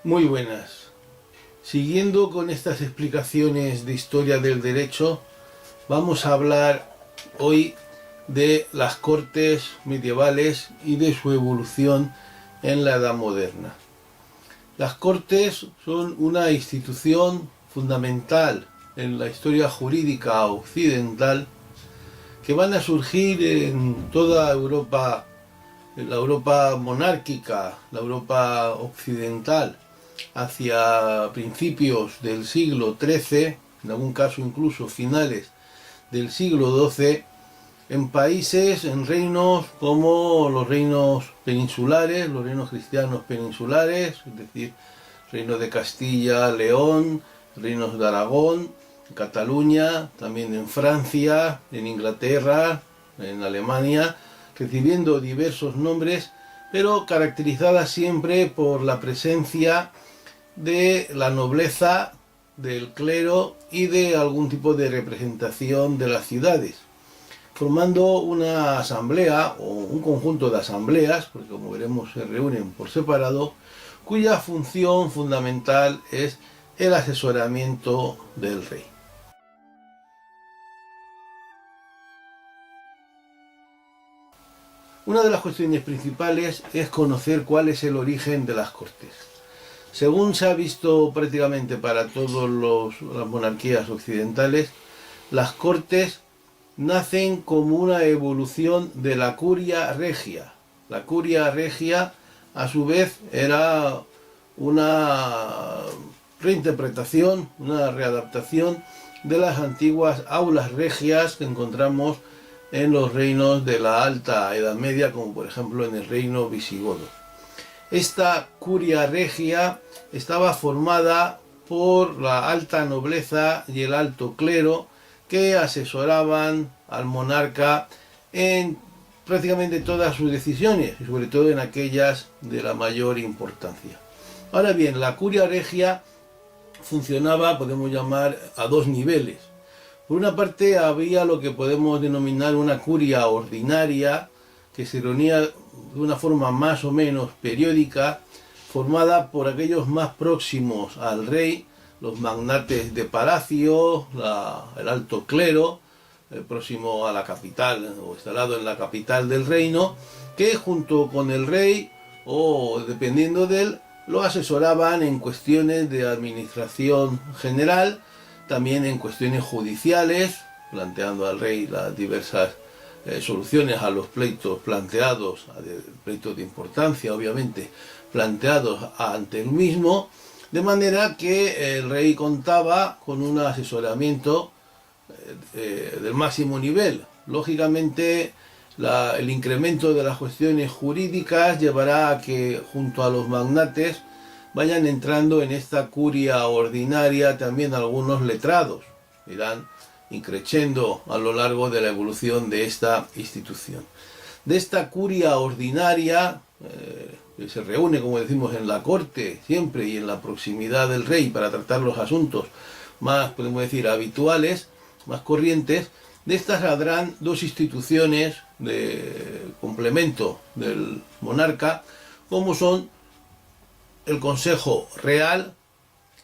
Muy buenas. Siguiendo con estas explicaciones de historia del derecho, vamos a hablar hoy de las cortes medievales y de su evolución en la Edad Moderna. Las cortes son una institución fundamental en la historia jurídica occidental que van a surgir en toda Europa, en la Europa monárquica, la Europa occidental, hacia principios del siglo XIII, en algún caso incluso finales del siglo XII, en países, en reinos como los reinos peninsulares, los reinos cristianos peninsulares, es decir, reino de Castilla, León, reinos de Aragón, Cataluña, también en Francia, en Inglaterra, en Alemania, recibiendo diversos nombres, pero caracterizadas siempre por la presencia de la nobleza, del clero y de algún tipo de representación de las ciudades, formando una asamblea o un conjunto de asambleas, porque como veremos se reúnen por separado, cuya función fundamental es el asesoramiento del rey. Una de las cuestiones principales es conocer cuál es el origen de las cortes. Según se ha visto prácticamente para todas las monarquías occidentales, las cortes nacen como una evolución de la curia regia. La curia regia, a su vez, era una reinterpretación, una readaptación de las antiguas aulas regias que encontramos en los reinos de la Alta Edad Media, como por ejemplo en el reino visigodo. Esta curia regia estaba formada por la alta nobleza y el alto clero que asesoraban al monarca en prácticamente todas sus decisiones y sobre todo en aquellas de la mayor importancia. Ahora bien, la curia regia funcionaba, podemos llamar, a dos niveles. Por una parte había lo que podemos denominar una curia ordinaria, que se reunía de una forma más o menos periódica, formada por aquellos más próximos al rey, los magnates de palacio, el alto clero, próximo a la capital o instalado en la capital del reino, que junto con el rey o dependiendo de él, lo asesoraban en cuestiones de administración general, también en cuestiones judiciales, planteando al rey las diversas soluciones a los pleitos planteados, pleitos de importancia obviamente, planteados ante el mismo, de manera que el rey contaba con un asesoramiento del máximo nivel. Lógicamente, el incremento de las cuestiones jurídicas llevará a que junto a los magnates vayan entrando en esta curia ordinaria también algunos letrados, irán increciendo a lo largo de la evolución de esta institución. De esta curia ordinaria, que se reúne, como decimos, en la corte siempre y en la proximidad del rey para tratar los asuntos más, podemos decir, habituales, más corrientes, de estas saldrán dos instituciones de complemento del monarca, como son el Consejo Real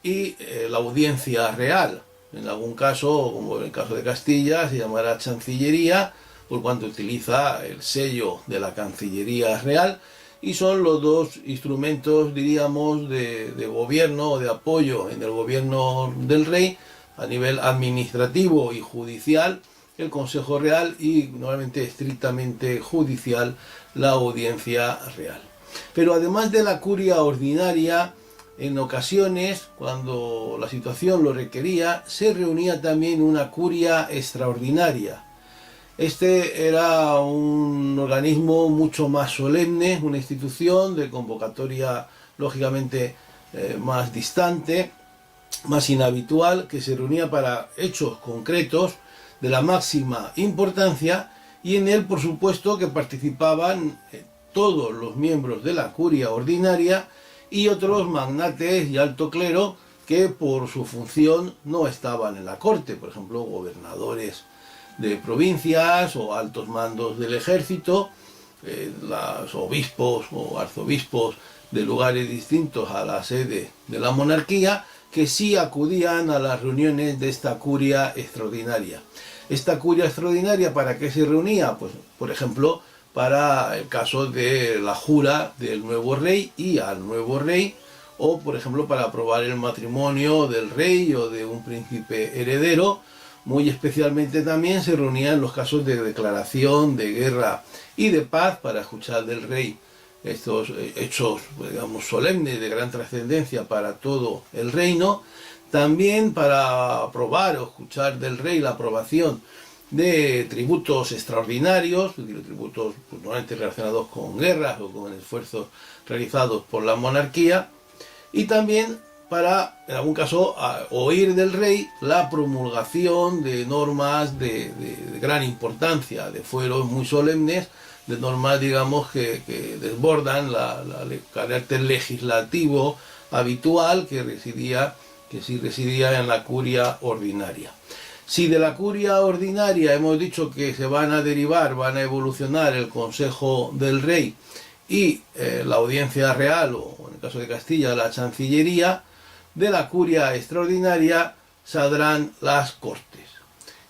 y la Audiencia Real. En algún caso, como en el caso de Castilla, se llamará Chancillería, por cuanto utiliza el sello de la Cancillería Real, y son los dos instrumentos, diríamos, de gobierno o de apoyo en el gobierno del rey a nivel administrativo y judicial, el Consejo Real, y normalmente estrictamente judicial, la Audiencia Real. Pero además de la curia ordinaria, en ocasiones, cuando la situación lo requería, se reunía también una curia extraordinaria, Este era un organismo mucho más solemne, una institución de convocatoria lógicamente más distante, más inhabitual, que se reunía para hechos concretos de la máxima importancia, y en él, por supuesto, que participaban todos los miembros de la curia ordinaria y otros magnates y alto clero que por su función no estaban en la corte, por ejemplo, gobernadores de provincias o altos mandos del ejército, los obispos o arzobispos de lugares distintos a la sede de la monarquía, que sí acudían a las reuniones de esta curia extraordinaria. Esta curia extraordinaria, ¿para qué se reunía? Pues, por ejemplo, para el caso de la jura del nuevo rey y al nuevo rey, o por ejemplo para aprobar el matrimonio del rey o de un príncipe heredero. Muy especialmente también se reunía en los casos de declaración de guerra y de paz, para escuchar del rey estos hechos, digamos, solemnes de gran trascendencia para todo el reino. También para aprobar o escuchar del rey la aprobación de tributos extraordinarios, tributos normalmente relacionados con guerras o con esfuerzos realizados por la monarquía, y también para, en algún caso, oír del rey la promulgación de normas de gran importancia, de fueros muy solemnes, de normas, digamos, que desbordan el carácter legislativo habitual que sí residía en la curia ordinaria. Si de la curia ordinaria hemos dicho que se van a evolucionar el Consejo del Rey y la Audiencia Real, o en el caso de Castilla, la Chancillería, de la curia extraordinaria saldrán las Cortes.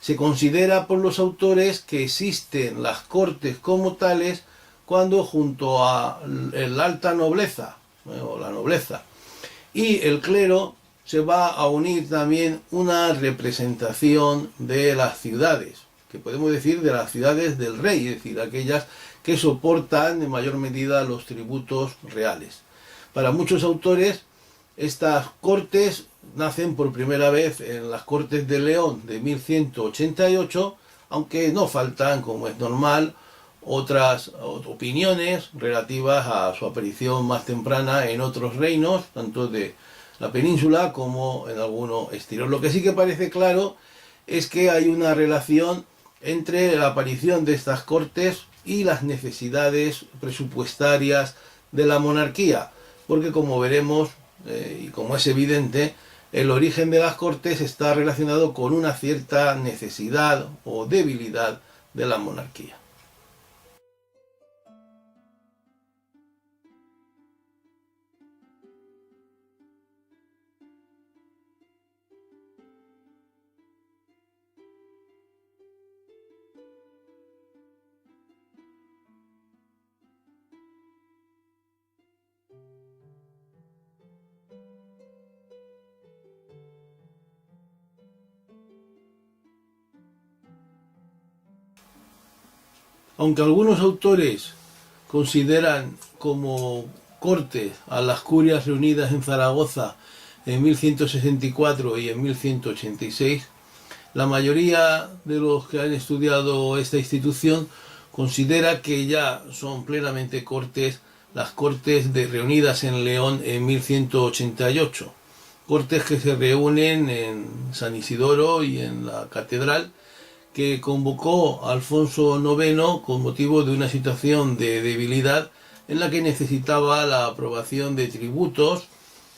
Se considera por los autores que existen las Cortes como tales cuando, junto a la alta nobleza, o la nobleza, y el clero, se va a unir también una representación de las ciudades, que podemos decir de las ciudades del rey, es decir, aquellas que soportan en mayor medida los tributos reales. Para muchos autores, estas cortes nacen por primera vez en las Cortes de León de 1188, aunque no faltan, como es normal, otras opiniones relativas a su aparición más temprana en otros reinos, tanto de la península como en alguno exterior. Lo que sí que parece claro es que hay una relación entre la aparición de estas cortes y las necesidades presupuestarias de la monarquía, porque, como veremos y como es evidente, el origen de las cortes está relacionado con una cierta necesidad o debilidad de la monarquía. Aunque algunos autores consideran como cortes a las curias reunidas en Zaragoza en 1164 y en 1186, la mayoría de los que han estudiado esta institución considera que ya son plenamente cortes las cortes reunidas en León en 1188, cortes que se reúnen en San Isidoro y en la catedral, que convocó a Alfonso IX con motivo de una situación de debilidad en la que necesitaba la aprobación de tributos,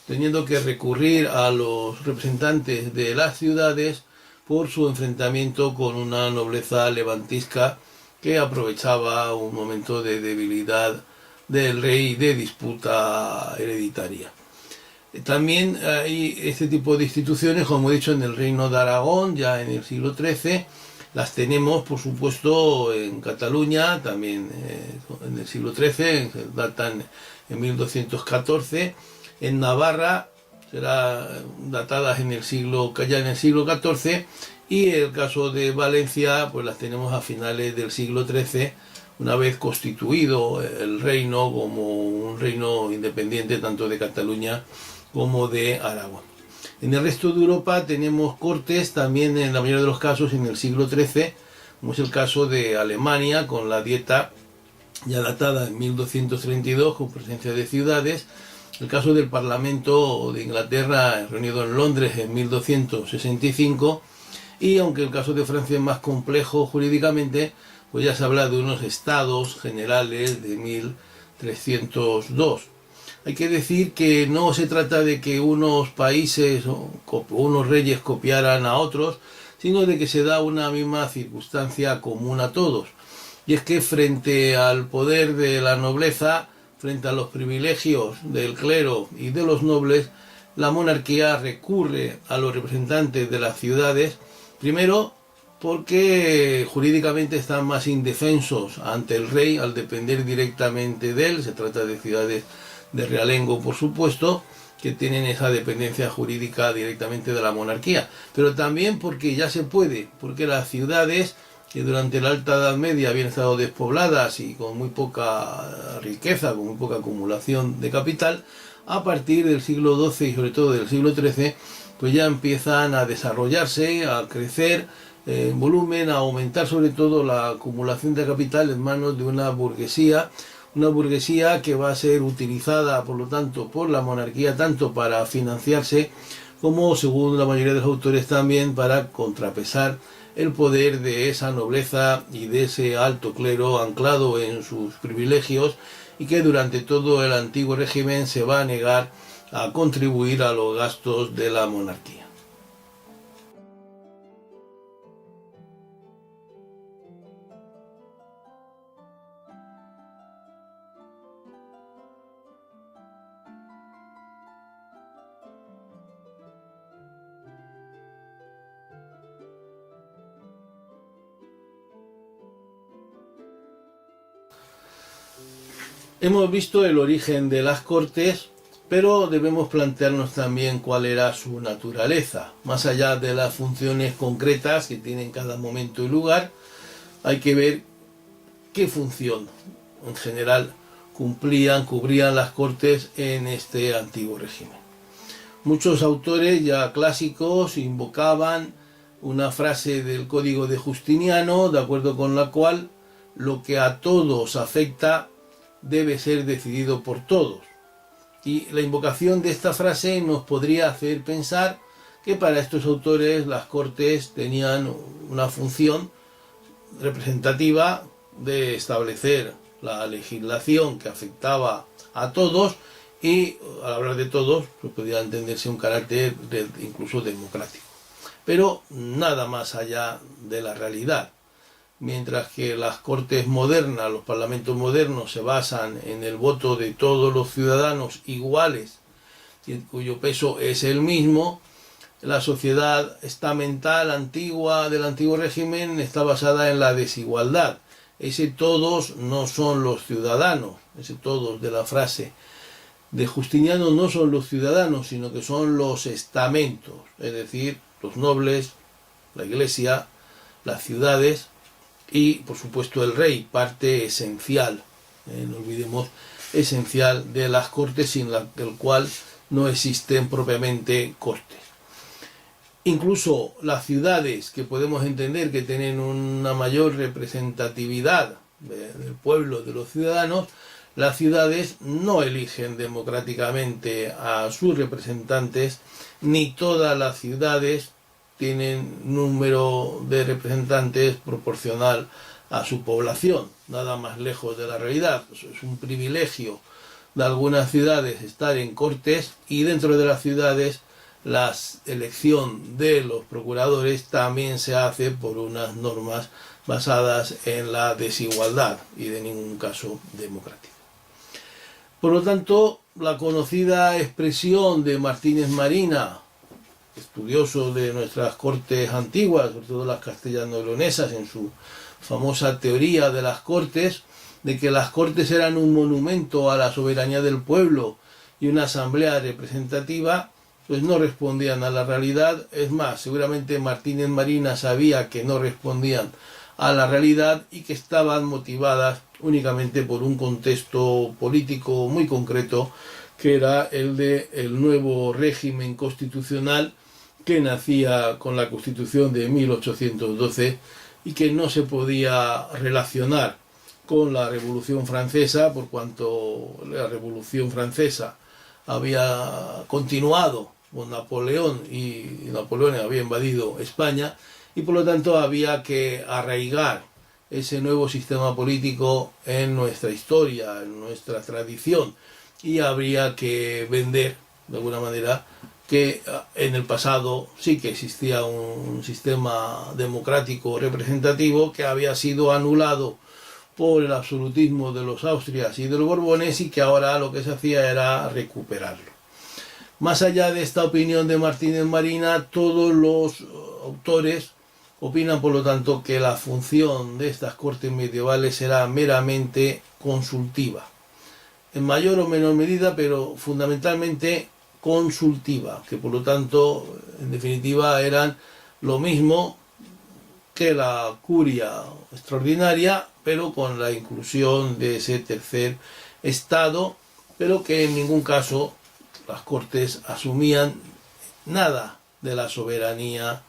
teniendo que recurrir a los representantes de las ciudades por su enfrentamiento con una nobleza levantisca que aprovechaba un momento de debilidad del rey, de disputa hereditaria. También hay este tipo de instituciones, como he dicho, en el Reino de Aragón, ya en el siglo XIII. Las tenemos, por supuesto, en Cataluña, también en el siglo XIII, datan en 1214. En Navarra serán datadas en el siglo XIV, y el caso de Valencia, pues las tenemos a finales del siglo XIII, una vez constituido el reino como un reino independiente tanto de Cataluña como de Aragón. En el resto de Europa tenemos cortes también, en la mayoría de los casos, en el siglo XIII, como es el caso de Alemania con la Dieta ya datada en 1232 con presencia de ciudades, el caso del Parlamento de Inglaterra reunido en Londres en 1265, y aunque el caso de Francia es más complejo jurídicamente, pues ya se habla de unos estados generales de 1302. Hay que decir que no se trata de que unos países o unos reyes copiaran a otros, sino de que se da una misma circunstancia común a todos. Y es que frente al poder de la nobleza, frente a los privilegios del clero y de los nobles, la monarquía recurre a los representantes de las ciudades, primero porque jurídicamente están más indefensos ante el rey al depender directamente de él. Se trata de ciudades de realengo, por supuesto, que tienen esa dependencia jurídica directamente de la monarquía, pero también porque ya se puede, porque las ciudades que durante la Alta Edad Media habían estado despobladas y con muy poca riqueza, con muy poca acumulación de capital, a partir del siglo XII y sobre todo del siglo XIII, pues ya empiezan a desarrollarse, a crecer en volumen, a aumentar sobre todo la acumulación de capital en manos de una burguesía que va a ser utilizada, por lo tanto, por la monarquía, tanto para financiarse como, según la mayoría de los autores, también para contrapesar el poder de esa nobleza y de ese alto clero anclado en sus privilegios, y que durante todo el antiguo régimen se va a negar a contribuir a los gastos de la monarquía. Hemos visto el origen de las cortes, pero debemos plantearnos también cuál era su naturaleza. Más allá de las funciones concretas que tiene en cada momento y lugar, hay que ver qué función en general cubrían las cortes en este antiguo régimen. Muchos autores ya clásicos invocaban una frase del Código de Justiniano, de acuerdo con la cual lo que a todos afecta debe ser decidido por todos. Y la invocación de esta frase nos podría hacer pensar que para estos autores las cortes tenían una función representativa de establecer la legislación que afectaba a todos, y al hablar de todos pues podría entenderse un carácter incluso democrático, pero nada más allá de la realidad. Mientras que las cortes modernas, los parlamentos modernos se basan en el voto de todos los ciudadanos iguales, cuyo peso es el mismo, la sociedad estamental antigua del antiguo régimen está basada en la desigualdad. Ese todos no son los ciudadanos, ese todos de la frase de Justiniano no son los ciudadanos, sino que son los estamentos, es decir, los nobles, la iglesia, las ciudades y, por supuesto, el rey, parte esencial, no olvidemos, esencial de las cortes, sin el cual no existen propiamente cortes. Incluso las ciudades, que podemos entender que tienen una mayor representatividad del pueblo, de los ciudadanos, las ciudades no eligen democráticamente a sus representantes, ni todas las ciudades tienen número de representantes proporcional a su población, nada más lejos de la realidad. Eso es un privilegio de algunas ciudades estar en cortes, y dentro de las ciudades la elección de los procuradores también se hace por unas normas basadas en la desigualdad y de ningún caso democrático. Por lo tanto, la conocida expresión de Martínez Marina, estudioso de nuestras cortes antiguas, sobre todo las castellano-leonesas, en su famosa teoría de las cortes, de que las cortes eran un monumento a la soberanía del pueblo y una asamblea representativa, pues no respondían a la realidad. Es más, seguramente Martínez Marina sabía que no respondían a la realidad y que estaban motivadas únicamente por un contexto político muy concreto, que era el de el nuevo régimen constitucional que nacía con la Constitución de 1812 y que no se podía relacionar con la Revolución Francesa, por cuanto la Revolución Francesa había continuado con Napoleón y Napoleón había invadido España, y por lo tanto había que arraigar ese nuevo sistema político en nuestra historia, en nuestra tradición, y habría que vender de alguna manera que en el pasado sí que existía un sistema democrático representativo que había sido anulado por el absolutismo de los Austrias y de los Borbones, y que ahora lo que se hacía era recuperarlo. Más allá de esta opinión de Martínez Marina, todos los autores opinan, por lo tanto, que la función de estas cortes medievales era meramente consultiva, en mayor o menor medida, pero fundamentalmente consultiva, que por lo tanto, en definitiva, eran lo mismo que la curia extraordinaria, pero con la inclusión de ese tercer estado, pero que en ningún caso las cortes asumían nada de la soberanía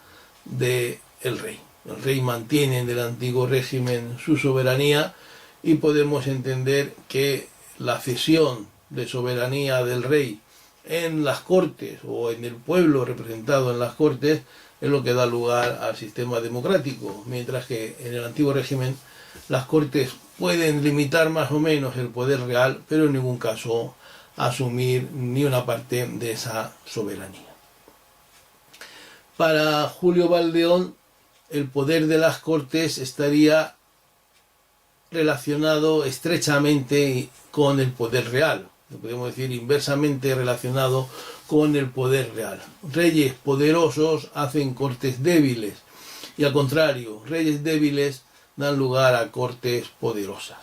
del rey. El rey mantiene en el antiguo régimen su soberanía, y podemos entender que la cesión de soberanía del rey en las cortes o en el pueblo representado en las cortes es lo que da lugar al sistema democrático, mientras que en el antiguo régimen las cortes pueden limitar más o menos el poder real, pero en ningún caso asumir ni una parte de esa soberanía. Para Julio Valdeón, el poder de las cortes estaría relacionado estrechamente con el poder real, podemos decir inversamente relacionado con el poder real. Reyes poderosos hacen cortes débiles, y al contrario, reyes débiles dan lugar a cortes poderosas.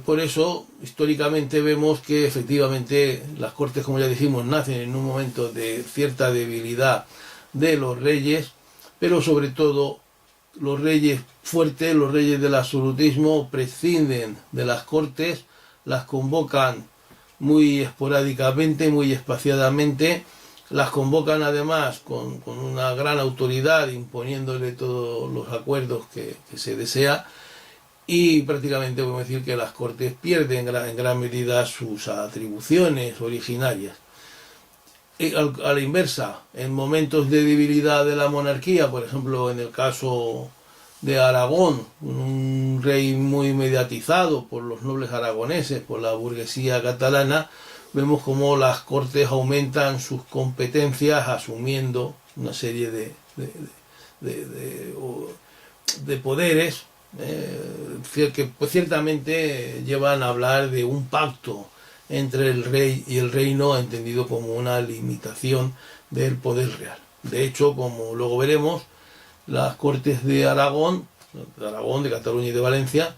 Por eso, históricamente vemos que efectivamente las cortes, como ya dijimos, nacen en un momento de cierta debilidad de los reyes, pero sobre todo los reyes fuertes, los reyes del absolutismo, prescinden de las cortes, las convocan muy esporádicamente, muy espaciadamente, las convocan además con una gran autoridad, imponiéndole todos los acuerdos que se desea, y prácticamente podemos decir que las cortes pierden en gran medida sus atribuciones originarias. A la inversa, en momentos de debilidad de la monarquía, por ejemplo en el caso de Aragón, un rey muy mediatizado por los nobles aragoneses, por la burguesía catalana, vemos cómo las cortes aumentan sus competencias asumiendo una serie de poderes que pues, ciertamente llevan a hablar de un pacto entre el rey y el reino, entendido como una limitación del poder real. De hecho, como luego veremos, las cortes de Aragón, de Cataluña y de Valencia,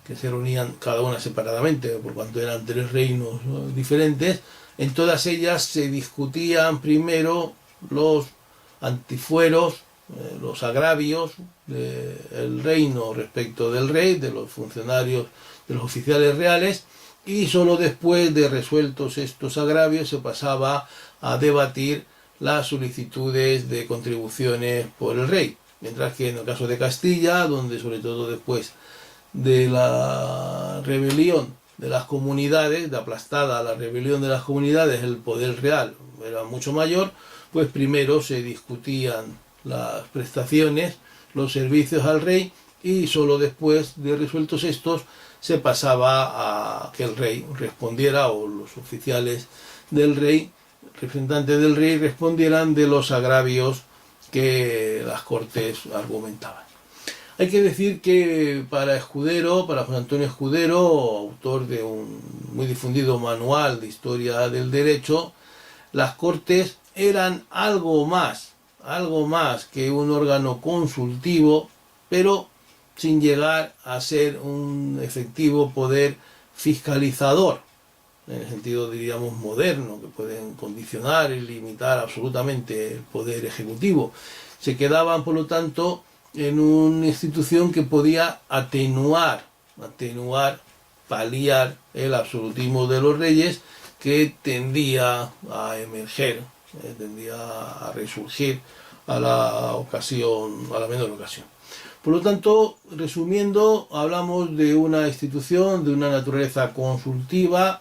que se reunían cada una separadamente, por cuanto eran tres reinos diferentes, en todas ellas se discutían primero los antifueros, los agravios del reino respecto del rey, de los funcionarios, de los oficiales reales, y solo después de resueltos estos agravios se pasaba a debatir las solicitudes de contribuciones por el rey. Mientras que en el caso de Castilla, donde sobre todo después de la rebelión de las comunidades, de aplastada la rebelión de las comunidades, el poder real era mucho mayor, pues primero se discutían las prestaciones, los servicios al rey, y solo después de resueltos estos se pasaba a que el rey respondiera, o los oficiales del rey, representantes del rey, respondieran de los agravios que las cortes argumentaban. Hay que decir que para Escudero, para José Antonio Escudero, autor de un muy difundido manual de historia del derecho, las cortes eran algo más que un órgano consultivo, pero sin llegar a ser un efectivo poder fiscalizador, en el sentido, diríamos, moderno, que pueden condicionar y limitar absolutamente el poder ejecutivo. Se quedaban, por lo tanto, en una institución que podía atenuar, paliar el absolutismo de los reyes, que tendía a emerger, tendía a resurgir a la menor ocasión. Por lo tanto, resumiendo, hablamos de una institución de una naturaleza consultiva,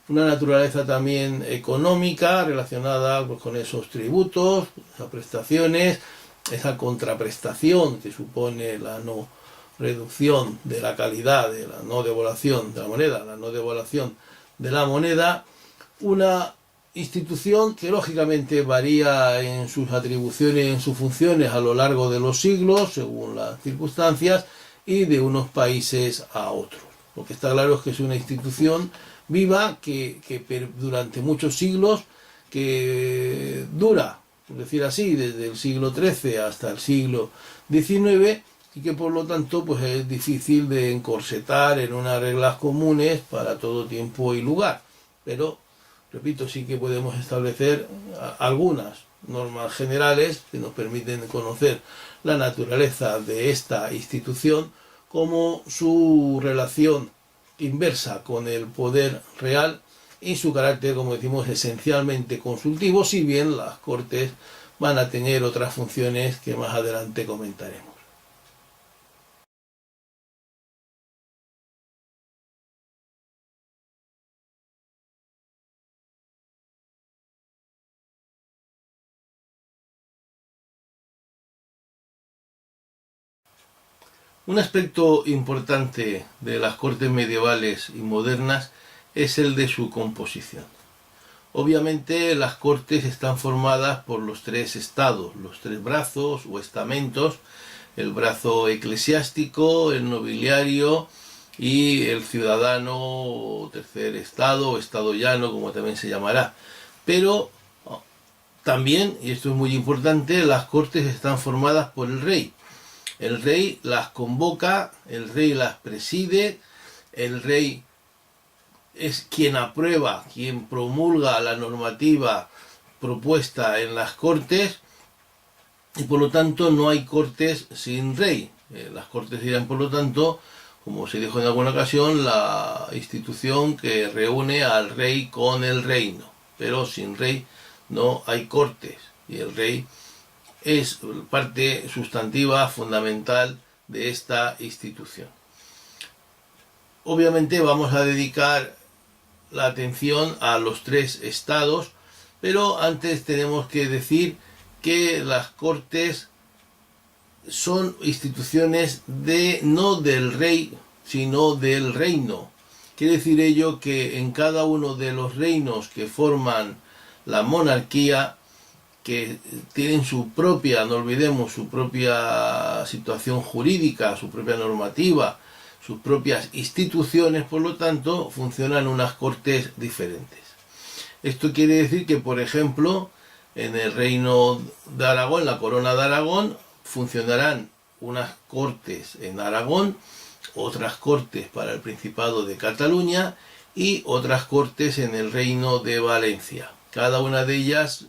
una naturaleza también económica relacionada pues, con esos tributos, esas prestaciones, esa contraprestación que supone la no reducción de la calidad, de la no devaluación de la moneda, la no devaluación de la moneda, una institución que lógicamente varía en sus atribuciones, en sus funciones a lo largo de los siglos, según las circunstancias, y de unos países a otros. Lo que está claro es que es una institución viva que durante muchos siglos, que dura, por decir así, desde el siglo XIII hasta el siglo XIX, y que por lo tanto pues es difícil de encorsetar en unas reglas comunes para todo tiempo y lugar. Pero, repito, sí que podemos establecer algunas normas generales que nos permiten conocer la naturaleza de esta institución, como su relación inversa con el poder real y su carácter, como decimos, esencialmente consultivo, si bien las Cortes van a tener otras funciones que más adelante comentaremos. Un aspecto importante de las Cortes medievales y modernas es el de su composición. Obviamente las Cortes están formadas por los tres estados, los tres brazos o estamentos, el brazo eclesiástico, el nobiliario y el ciudadano o tercer estado o estado llano, como también se llamará. Pero también, y esto es muy importante, las Cortes están formadas por el rey. El rey las convoca, el rey las preside, el rey es quien aprueba, quien promulga la normativa propuesta en las Cortes, y por lo tanto no hay Cortes sin rey. Las Cortes serían, por lo tanto, como se dijo en alguna ocasión, la institución que reúne al rey con el reino. Pero sin rey no hay Cortes, y el rey es parte sustantiva, fundamental de esta institución. Obviamente vamos a dedicar la atención a los tres estados, pero antes tenemos que decir que las Cortes son instituciones no del rey, sino del reino. Quiere decir ello que en cada uno de los reinos que forman la monarquía, que tienen su propia, no olvidemos, su propia situación jurídica, su propia normativa, sus propias instituciones, por lo tanto, funcionan unas Cortes diferentes. Esto quiere decir que, por ejemplo, en el reino de Aragón, la corona de Aragón, funcionarán unas Cortes en Aragón, otras Cortes para el Principado de Cataluña y otras Cortes en el reino de Valencia. Cada una de ellas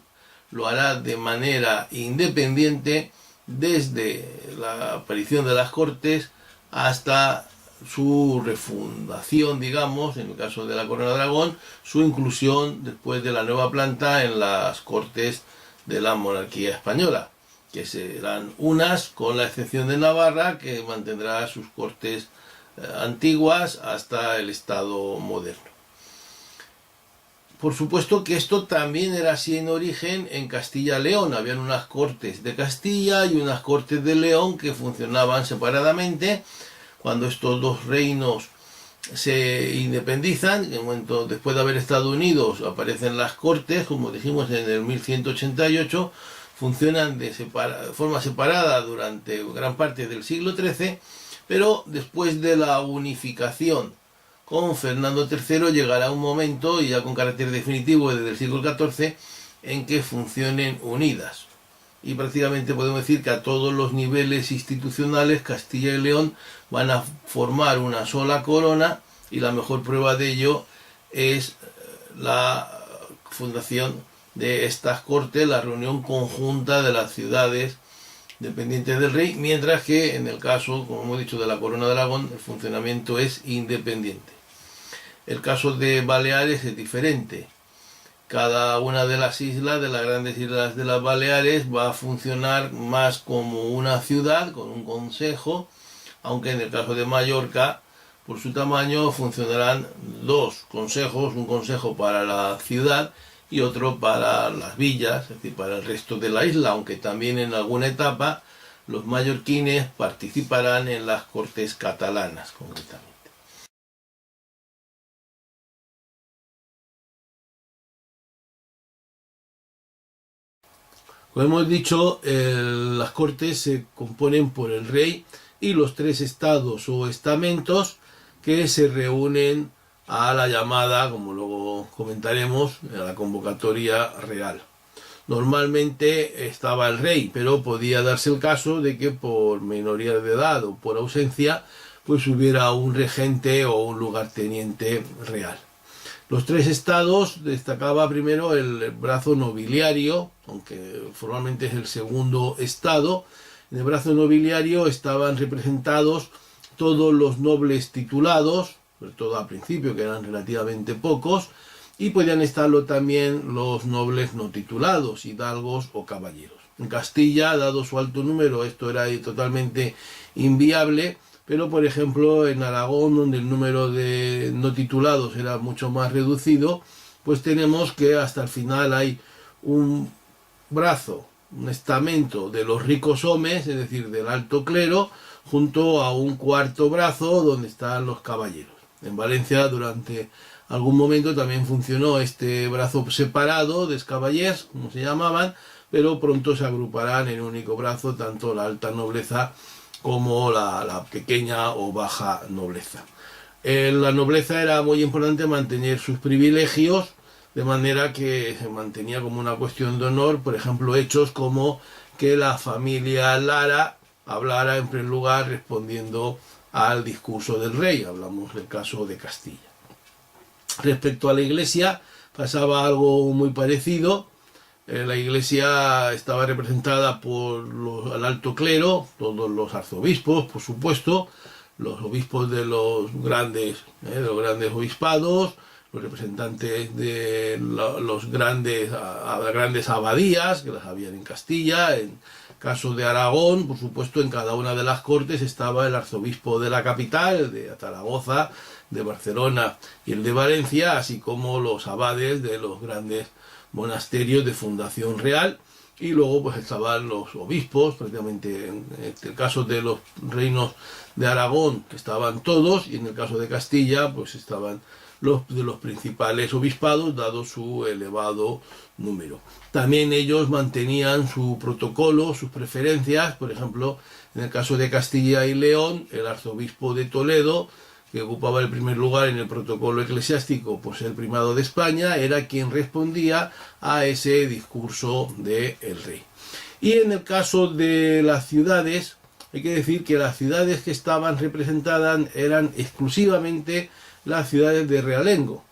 lo hará de manera independiente desde la aparición de las Cortes hasta su refundación, digamos, en el caso de la Corona de Aragón, su inclusión después de la nueva planta en las Cortes de la monarquía española, que serán unas, con la excepción de Navarra, que mantendrá sus Cortes antiguas hasta el Estado moderno. Por supuesto que esto también era así en origen en Castilla-León. Habían unas Cortes de Castilla y unas Cortes de León que funcionaban separadamente. Cuando estos dos reinos se independizan, en el momento después de haber estado unidos, aparecen las Cortes, como dijimos en el 1188, funcionan de forma separada durante gran parte del siglo XIII, pero después de la unificación con Fernando III llegará un momento, y ya con carácter definitivo desde el siglo XIV, en que funcionen unidas. Y prácticamente podemos decir que a todos los niveles institucionales Castilla y León van a formar una sola corona, y la mejor prueba de ello es la fundación de estas Cortes, la reunión conjunta de las ciudades dependientes del rey, mientras que en el caso, como hemos dicho, de la Corona de Aragón, el funcionamiento es independiente. El caso de Baleares es diferente. cada una de las islas, de las grandes islas de las Baleares, va a funcionar más como una ciudad, con un concejo, aunque en el caso de Mallorca, por su tamaño, funcionarán dos consejos, un consejo para la ciudad y otro para las villas, es decir, para el resto de la isla, aunque también en alguna etapa los mallorquines participarán en las Cortes catalanas, concretamente. Como hemos dicho, las Cortes se componen por el rey y los tres estados o estamentos que se reúnen a la llamada, como luego comentaremos, a la convocatoria real. Normalmente estaba el rey, pero podía darse el caso de que por minoría de edad o por ausencia, pues hubiera un regente o un lugarteniente real. Los tres estados destacaba primero el brazo nobiliario, aunque formalmente es el segundo estado. En el brazo nobiliario estaban representados todos los nobles titulados, sobre todo al principio, que eran relativamente pocos, y podían estarlo también los nobles no titulados, hidalgos o caballeros. En Castilla, dado su alto número, esto era totalmente inviable, pero por ejemplo en Aragón, donde el número de no titulados era mucho más reducido, pues tenemos que hasta el final hay un brazo, un estamento de los ricos homes, es decir, del alto clero, junto a un cuarto brazo donde están los caballeros. En Valencia durante algún momento también funcionó este brazo separado de caballers, como se llamaban, pero pronto se agruparán en un único brazo tanto la alta nobleza como la pequeña o baja nobleza. La nobleza era muy importante mantener sus privilegios, de manera que se mantenía como una cuestión de honor, por ejemplo, hechos como que la familia Lara hablara en primer lugar respondiendo al discurso del rey. Hablamos del caso de Castilla. Respecto a la iglesia, pasaba algo muy parecido. La iglesia estaba representada por el alto clero, todos los arzobispos, por supuesto, los obispos de los grandes obispados, los representantes de las grandes abadías, que las habían en Castilla. En caso de Aragón, por supuesto, en cada una de las cortes estaba el arzobispo de la capital, de Zaragoza, de Barcelona y el de Valencia, así como los abades de los grandes monasterios de fundación real, y luego pues estaban los obispos, prácticamente en el caso de los reinos de Aragón, que estaban todos, y en el caso de Castilla pues estaban los de los principales obispados, dado su elevado número. También ellos mantenían su protocolo, sus preferencias. Por ejemplo, en el caso de Castilla y León, el arzobispo de Toledo, que ocupaba el primer lugar en el protocolo eclesiástico por ser primado de España, era quien respondía a ese discurso del rey. Y en el caso de las ciudades, hay que decir que las ciudades que estaban representadas eran exclusivamente las ciudades de realengo.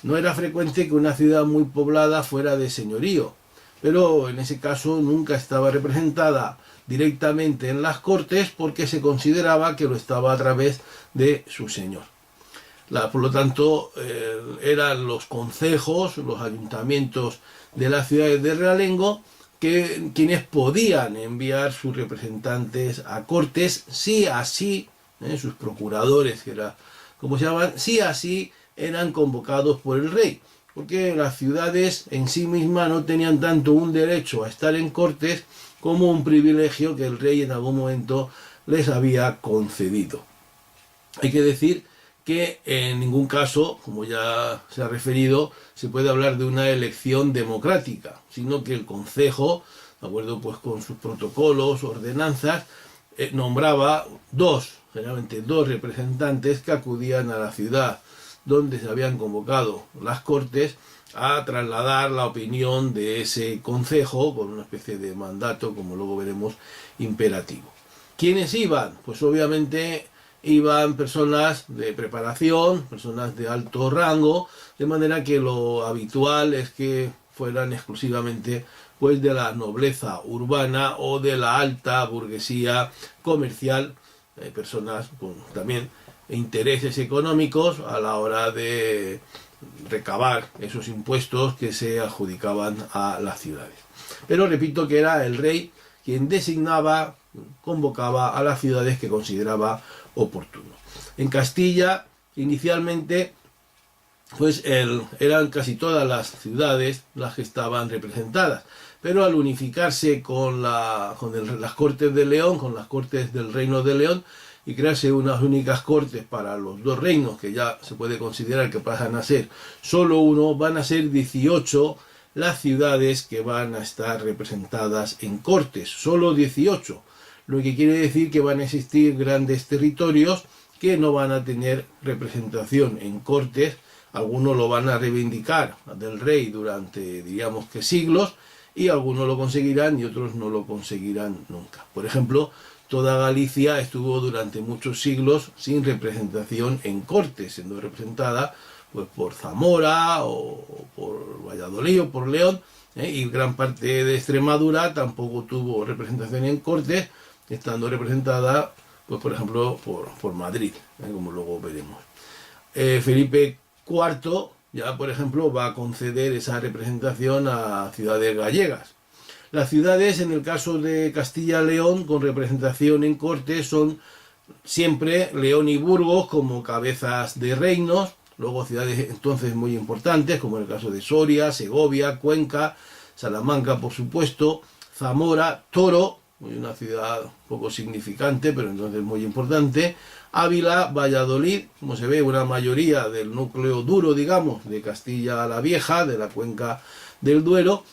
No era frecuente que una ciudad muy poblada fuera de señorío, pero en ese caso nunca estaba representada directamente en las cortes porque se consideraba que lo estaba a través de su señor. Por lo tanto, eran los concejos, los ayuntamientos de las ciudades de realengo quienes podían enviar sus representantes a cortes, si así, sus procuradores, que era como se llaman, si así eran convocados por el rey, porque las ciudades en sí mismas no tenían tanto un derecho a estar en cortes como un privilegio que el rey en algún momento les había concedido. Hay que decir que en ningún caso, como ya se ha referido, se puede hablar de una elección democrática, sino que el concejo, de acuerdo pues con sus protocolos, ordenanzas, nombraba generalmente dos representantes que acudían a la ciudad donde se habían convocado las cortes a trasladar la opinión de ese concejo con una especie de mandato, como luego veremos, imperativo. ¿Quiénes iban? Pues obviamente iban personas de preparación, personas de alto rango, de manera que lo habitual es que fueran exclusivamente pues de la nobleza urbana o de la alta burguesía comercial, personas con también intereses económicos a la hora de recabar esos impuestos que se adjudicaban a las ciudades. Pero repito que era el rey quien designaba, convocaba a las ciudades que consideraba oportuno. En Castilla, inicialmente, pues eran casi todas las ciudades las que estaban representadas, pero al unificarse con las Cortes de León, con las Cortes del Reino de León, y crearse unas únicas cortes para los dos reinos, que ya se puede considerar que pasan a ser solo uno, van a ser 18 las ciudades que van a estar representadas en cortes, solo 18, lo que quiere decir que van a existir grandes territorios que no van a tener representación en cortes. Algunos lo van a reivindicar del rey durante, diríamos que siglos, y algunos lo conseguirán y otros no lo conseguirán nunca. Por ejemplo, toda Galicia estuvo durante muchos siglos sin representación en cortes, siendo representada pues por Zamora o por Valladolid o por León, y gran parte de Extremadura tampoco tuvo representación en cortes, estando representada, pues por ejemplo, por Madrid, como luego veremos. Felipe IV, ya por ejemplo, va a conceder esa representación a ciudades gallegas. Las ciudades, en el caso de Castilla-León, con representación en cortes, son siempre León y Burgos como cabezas de reinos, luego ciudades entonces muy importantes, como en el caso de Soria, Segovia, Cuenca, Salamanca, por supuesto, Zamora, Toro, una ciudad poco significante, pero entonces muy importante, Ávila, Valladolid, como se ve, una mayoría del núcleo duro, digamos, de Castilla la Vieja, de la cuenca del Duero.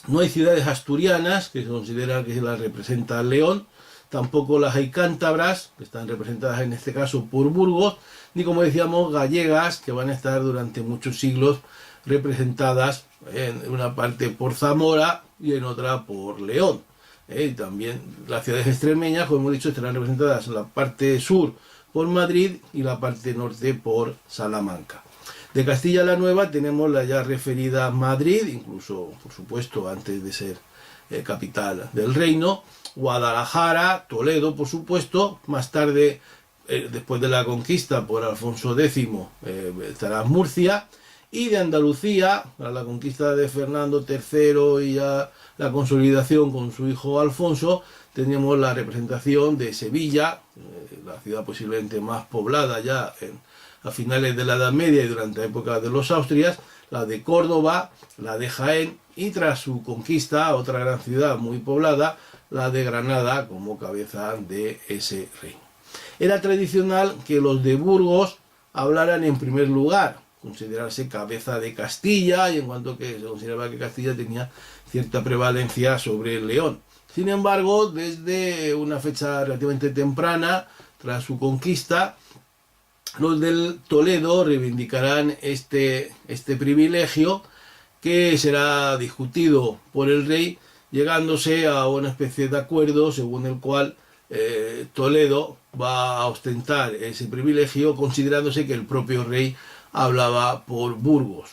No hay ciudades asturianas, que se considera que las representa León, tampoco las hay cántabras, que están representadas en este caso por Burgos, ni como decíamos, gallegas, que van a estar durante muchos siglos representadas en una parte por Zamora y en otra por León. También las ciudades extremeñas, como hemos dicho, estarán representadas en la parte sur por Madrid y la parte norte por Salamanca. De Castilla la Nueva tenemos la ya referida Madrid, incluso, por supuesto, antes de ser capital del reino, Guadalajara, Toledo, por supuesto, más tarde, después de la conquista por Alfonso X, estará Murcia, y de Andalucía, a la conquista de Fernando III y a la consolidación con su hijo Alfonso, tenemos la representación de Sevilla, la ciudad posiblemente más poblada ya a finales de la Edad Media y durante la época de los Austrias, la de Córdoba, la de Jaén, y tras su conquista, otra gran ciudad muy poblada, la de Granada como cabeza de ese reino. Era tradicional que los de Burgos hablaran en primer lugar, considerarse cabeza de Castilla, y en cuanto que se consideraba que Castilla tenía cierta prevalencia sobre León. Sin embargo, desde una fecha relativamente temprana, tras su conquista, los del Toledo reivindicarán este privilegio, que será discutido por el rey, llegándose a una especie de acuerdo según el cual Toledo va a ostentar ese privilegio, considerándose que el propio rey hablaba por Burgos.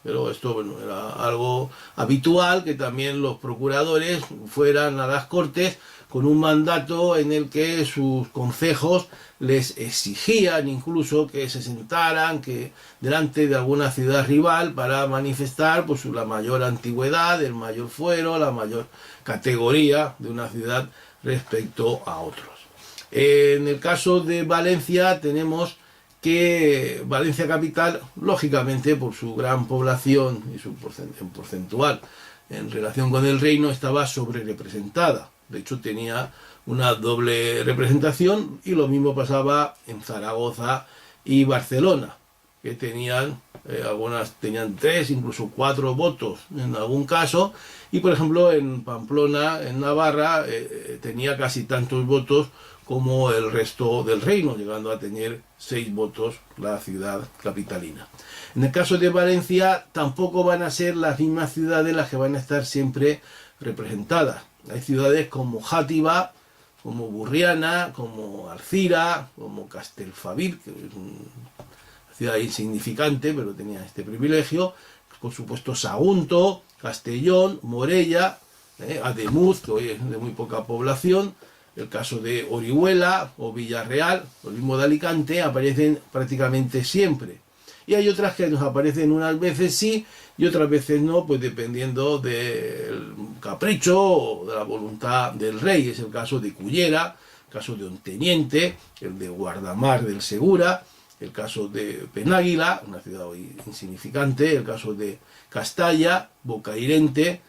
Pero esto, bueno, era algo habitual, que también los procuradores fueran a las cortes con un mandato en el que sus concejos les exigían incluso que se sentaran delante de alguna ciudad rival para manifestar pues la mayor antigüedad, el mayor fuero, la mayor categoría de una ciudad respecto a otros. En el caso de Valencia tenemos que Valencia capital, lógicamente por su gran población y su porcentual en relación con el reino, estaba sobre representada. De hecho tenía una doble representación, y lo mismo pasaba en Zaragoza y Barcelona, que tenían, algunas tenían 3, incluso 4 votos en algún caso, y por ejemplo en Pamplona, en Navarra, tenía casi tantos votos como el resto del reino, llegando a tener 6 votos la ciudad capitalina. En el caso de Valencia tampoco van a ser las mismas ciudades las que van a estar siempre representadas. Hay ciudades como Játiva, como Burriana, como Alcira, como Castelfabib, que es una ciudad insignificante, pero tenía este privilegio. Por supuesto Sagunto, Castellón, Morella, Ademuz, que hoy es de muy poca población. El caso de Orihuela o Villarreal, o el mismo de Alicante, aparecen prácticamente siempre. y hay otras que nos aparecen unas veces sí y otras veces no, pues dependiendo del capricho o de la voluntad del rey. Es el caso de Cullera, el caso de Onteniente, el de Guardamar del Segura, el caso de Penáguila, una ciudad hoy insignificante, el caso de Castalla, Bocairente,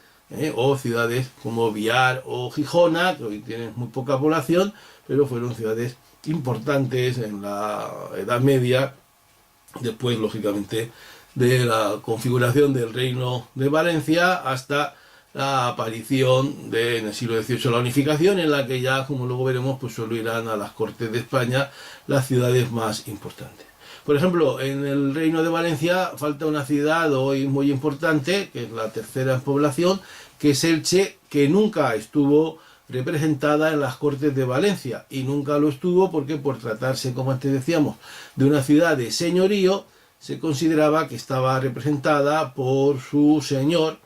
o ciudades como Biar o Gijona, que hoy tienen muy poca población, pero fueron ciudades importantes en la Edad Media, después, lógicamente, de la configuración del Reino de Valencia hasta la aparición en el siglo XVIII la unificación, en la que ya, como luego veremos, pues solo irán a las Cortes de España las ciudades más importantes. Por ejemplo, en el Reino de Valencia falta una ciudad hoy muy importante, que es la tercera en población, que es Elche, que nunca estuvo representada en las Cortes de Valencia, y nunca lo estuvo porque, por tratarse, como antes decíamos, de una ciudad de señorío, se consideraba que estaba representada por su señor,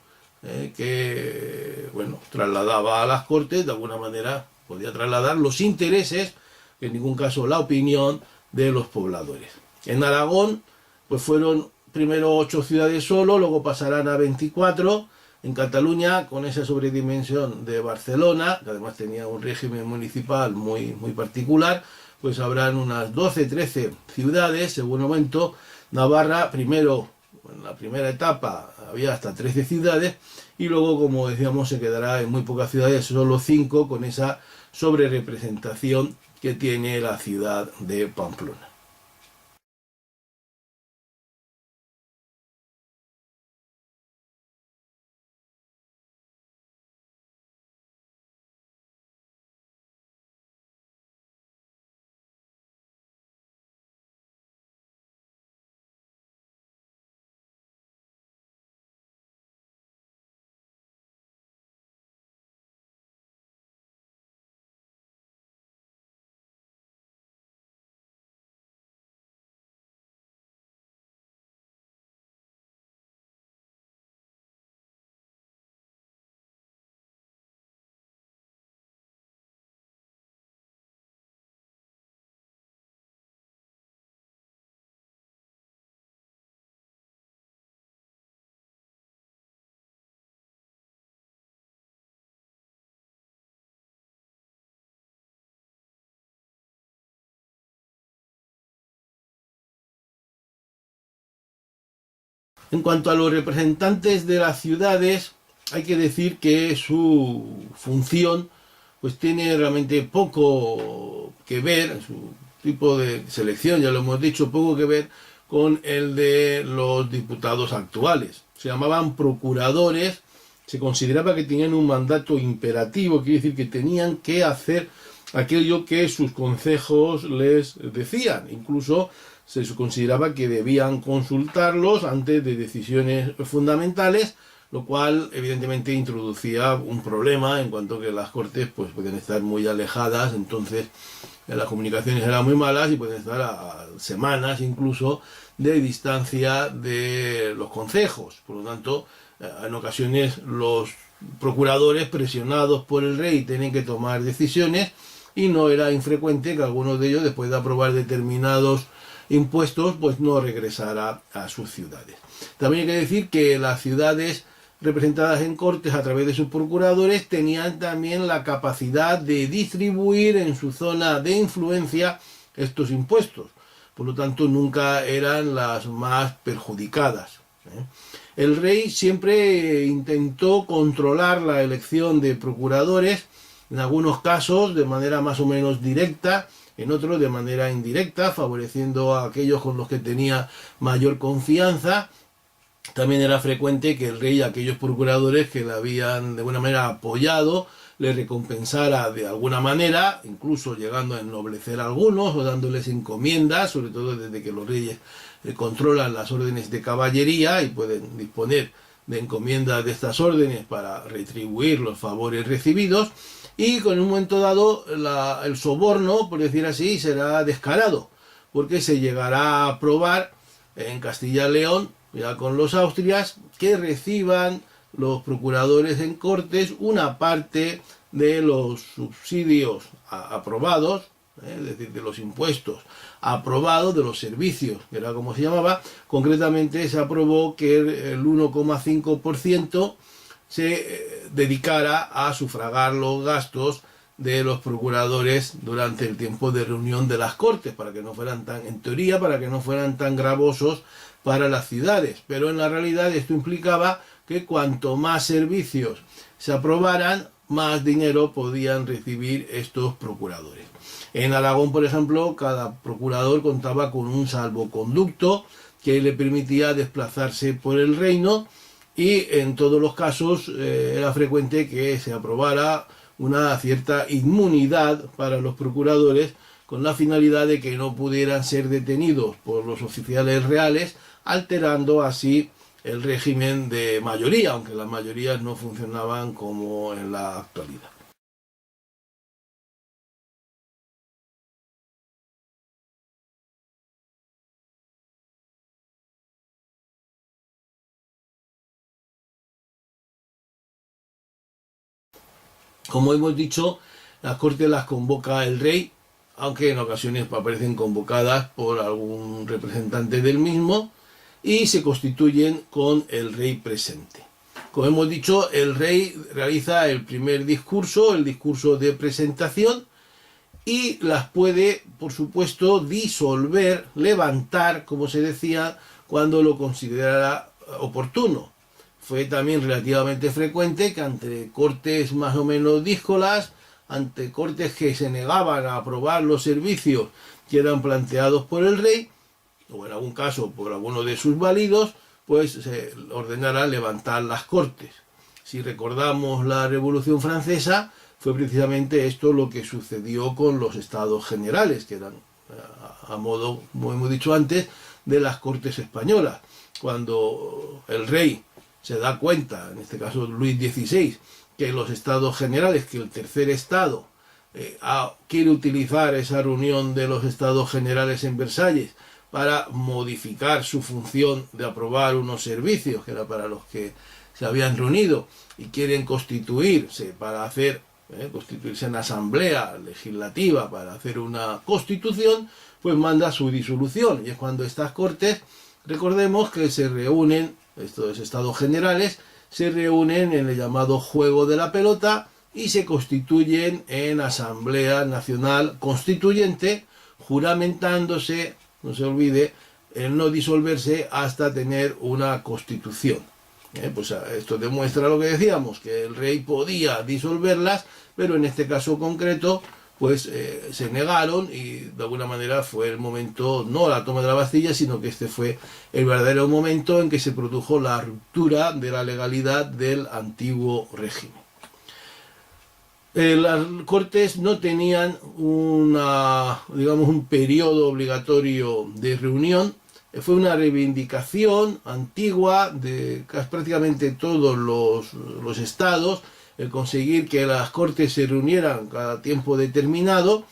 que, bueno, trasladaba a las Cortes, de alguna manera podía trasladar los intereses, en ningún caso la opinión, de los pobladores. En Aragón, pues fueron primero 8 ciudades solo, luego pasarán a 24. En Cataluña, con esa sobredimensión de Barcelona, que además tenía un régimen municipal muy particular, pues habrán unas 12, 13 ciudades, según aumento. Navarra, primero, en la primera etapa, había hasta 13 ciudades, y luego, como decíamos, se quedará en muy pocas ciudades, solo 5, con esa sobrerepresentación que tiene la ciudad de Pamplona. En cuanto a los representantes de las ciudades, hay que decir que su función pues tiene realmente poco que ver, su tipo de selección, ya lo hemos dicho, poco que ver con el de los diputados actuales. Se llamaban procuradores, se consideraba que tenían un mandato imperativo, quiere decir que tenían que hacer aquello que sus concejos les decían. Incluso se consideraba que debían consultarlos antes de decisiones fundamentales, lo cual evidentemente introducía un problema en cuanto que las Cortes pues pueden estar muy alejadas, entonces las comunicaciones eran muy malas y pueden estar a semanas incluso de distancia de los concejos. Por lo tanto, en ocasiones los procuradores, presionados por el rey, tienen que tomar decisiones, y no era infrecuente que algunos de ellos, después de aprobar determinados impuestos, pues no regresara a sus ciudades. También hay que decir que las ciudades representadas en Cortes a través de sus procuradores tenían también la capacidad de distribuir en su zona de influencia estos impuestos. Por lo tanto, nunca eran las más perjudicadas. El rey siempre intentó controlar la elección de procuradores, en algunos casos de manera más o menos directa, en otros de manera indirecta, favoreciendo a aquellos con los que tenía mayor confianza. También era frecuente que el rey, a aquellos procuradores que le habían de alguna manera apoyado, le recompensara de alguna manera, incluso llegando a ennoblecer a algunos o dándoles encomiendas, sobre todo desde que los reyes controlan las órdenes de caballería y pueden disponer de encomiendas de estas órdenes para retribuir los favores recibidos. Y con un momento dado el soborno, por decir así, será descarado, porque se llegará a aprobar en Castilla y León, ya con los austrias, que reciban los procuradores en Cortes una parte de los subsidios aprobados, es decir, de los impuestos aprobados, de los servicios, que era como se llamaba, concretamente se aprobó que el 1,5% se dedicara a sufragar los gastos de los procuradores durante el tiempo de reunión de las Cortes, para que no fueran tan, en teoría, para que no fueran tan gravosos para las ciudades. Pero en la realidad esto implicaba que cuanto más servicios se aprobaran, más dinero podían recibir estos procuradores. En Aragón, por ejemplo, cada procurador contaba con un salvoconducto que le permitía desplazarse por el reino, y en todos los casos era frecuente que se aprobara una cierta inmunidad para los procuradores, con la finalidad de que no pudieran ser detenidos por los oficiales reales, alterando así el régimen de mayoría, aunque las mayorías no funcionaban como en la actualidad. Como hemos dicho, las Cortes las convoca el rey, aunque en ocasiones aparecen convocadas por algún representante del mismo, y se constituyen con el rey presente. Como hemos dicho, el rey realiza el primer discurso, el discurso de presentación, y las puede, por supuesto, disolver, levantar, como se decía, cuando lo considerara oportuno. Fue también relativamente frecuente que ante cortes más o menos díscolas, ante cortes que se negaban a aprobar los servicios que eran planteados por el rey, o en algún caso por alguno de sus válidos, pues se ordenara levantar las Cortes. Si recordamos la Revolución Francesa, fue precisamente esto lo que sucedió con los Estados Generales, que eran, a modo, como hemos dicho antes, de las Cortes españolas. Cuando el rey se da cuenta, en este caso Luis XVI, que los Estados Generales, que el tercer Estado quiere utilizar esa reunión de los Estados Generales en Versalles para modificar su función de aprobar unos servicios, que era para los que se habían reunido, y quieren constituirse para hacer, constituirse en asamblea legislativa para hacer una constitución, pues manda su disolución. Y es cuando estas Cortes, recordemos que se reúnen, estos Estados Generales, se reúnen en el llamado juego de la pelota y se constituyen en Asamblea Nacional Constituyente, juramentándose, no se olvide, el no disolverse hasta tener una constitución. Pues esto demuestra lo que decíamos, que el rey podía disolverlas, pero en este caso concreto pues se negaron, y de alguna manera fue el momento, no la toma de la Bastilla, sino que este fue el verdadero momento en que se produjo la ruptura de la legalidad del antiguo régimen. Las Cortes no tenían un periodo obligatorio de reunión. Fue una reivindicación antigua de prácticamente todos los estados, el conseguir que las Cortes se reunieran cada tiempo determinado.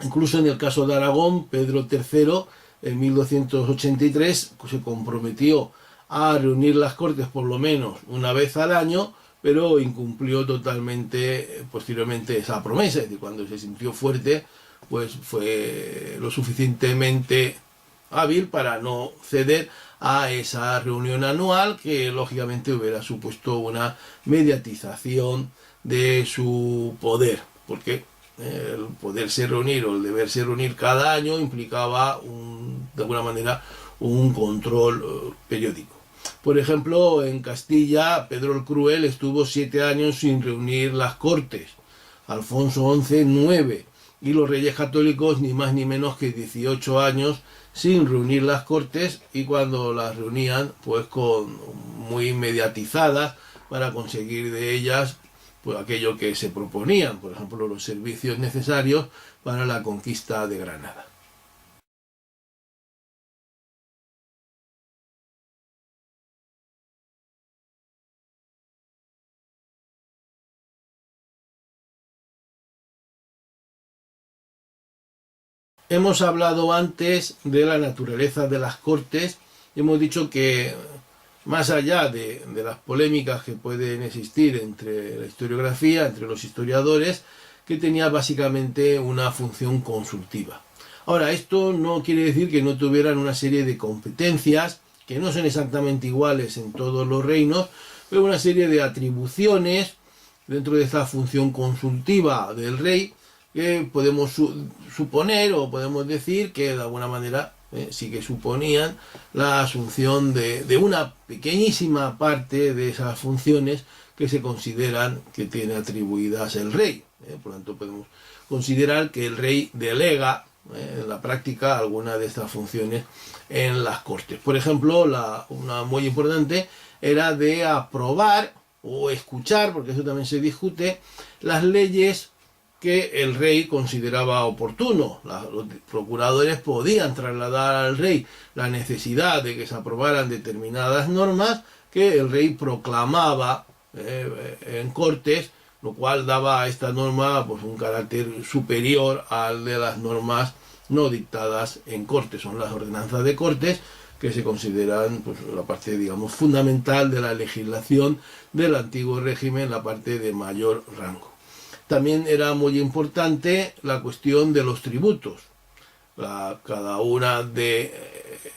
Incluso en el caso de Aragón, Pedro III, en 1283, se comprometió a reunir las Cortes por lo menos una vez al año, pero incumplió totalmente posteriormente esa promesa. Es decir, cuando se sintió fuerte, pues fue lo suficientemente hábil para no ceder a esa reunión anual, que lógicamente hubiera supuesto una mediatización de su poder, porque el poderse reunir o el deberse reunir cada año implicaba de alguna manera un control periódico. Por ejemplo, en Castilla, Pedro el Cruel estuvo 7 años sin reunir las Cortes, Alfonso XI 9, y los reyes católicos ni más ni menos que 18 años sin reunir las Cortes, y cuando las reunían, pues muy mediatizadas para conseguir de ellas pues aquello que se proponían, por ejemplo, los servicios necesarios para la conquista de Granada. Hemos hablado antes de la naturaleza de las Cortes. Hemos dicho que más allá de las polémicas que pueden existir entre la historiografía, entre los historiadores, que tenía básicamente una función consultiva. Ahora, esto no quiere decir que no tuvieran una serie de competencias, que no son exactamente iguales en todos los reinos, pero una serie de atribuciones dentro de esta función consultiva del rey, que podemos suponer o podemos decir que de alguna manera sí que suponían la asunción de una pequeñísima parte de esas funciones que se consideran que tiene atribuidas el rey. Por lo tanto, podemos considerar que el rey delega en la práctica alguna de estas funciones en las cortes. Por ejemplo, una muy importante era de aprobar o escuchar, porque eso también se discute, las leyes que el rey consideraba oportuno. Los procuradores podían trasladar al rey la necesidad de que se aprobaran determinadas normas que el rey proclamaba en cortes, lo cual daba a esta norma pues un carácter superior al de las normas no dictadas en cortes. Son las ordenanzas de cortes, que se consideran pues la parte, digamos, fundamental de la legislación del antiguo régimen, la parte de mayor rango. También era muy importante la cuestión de los tributos. Cada una de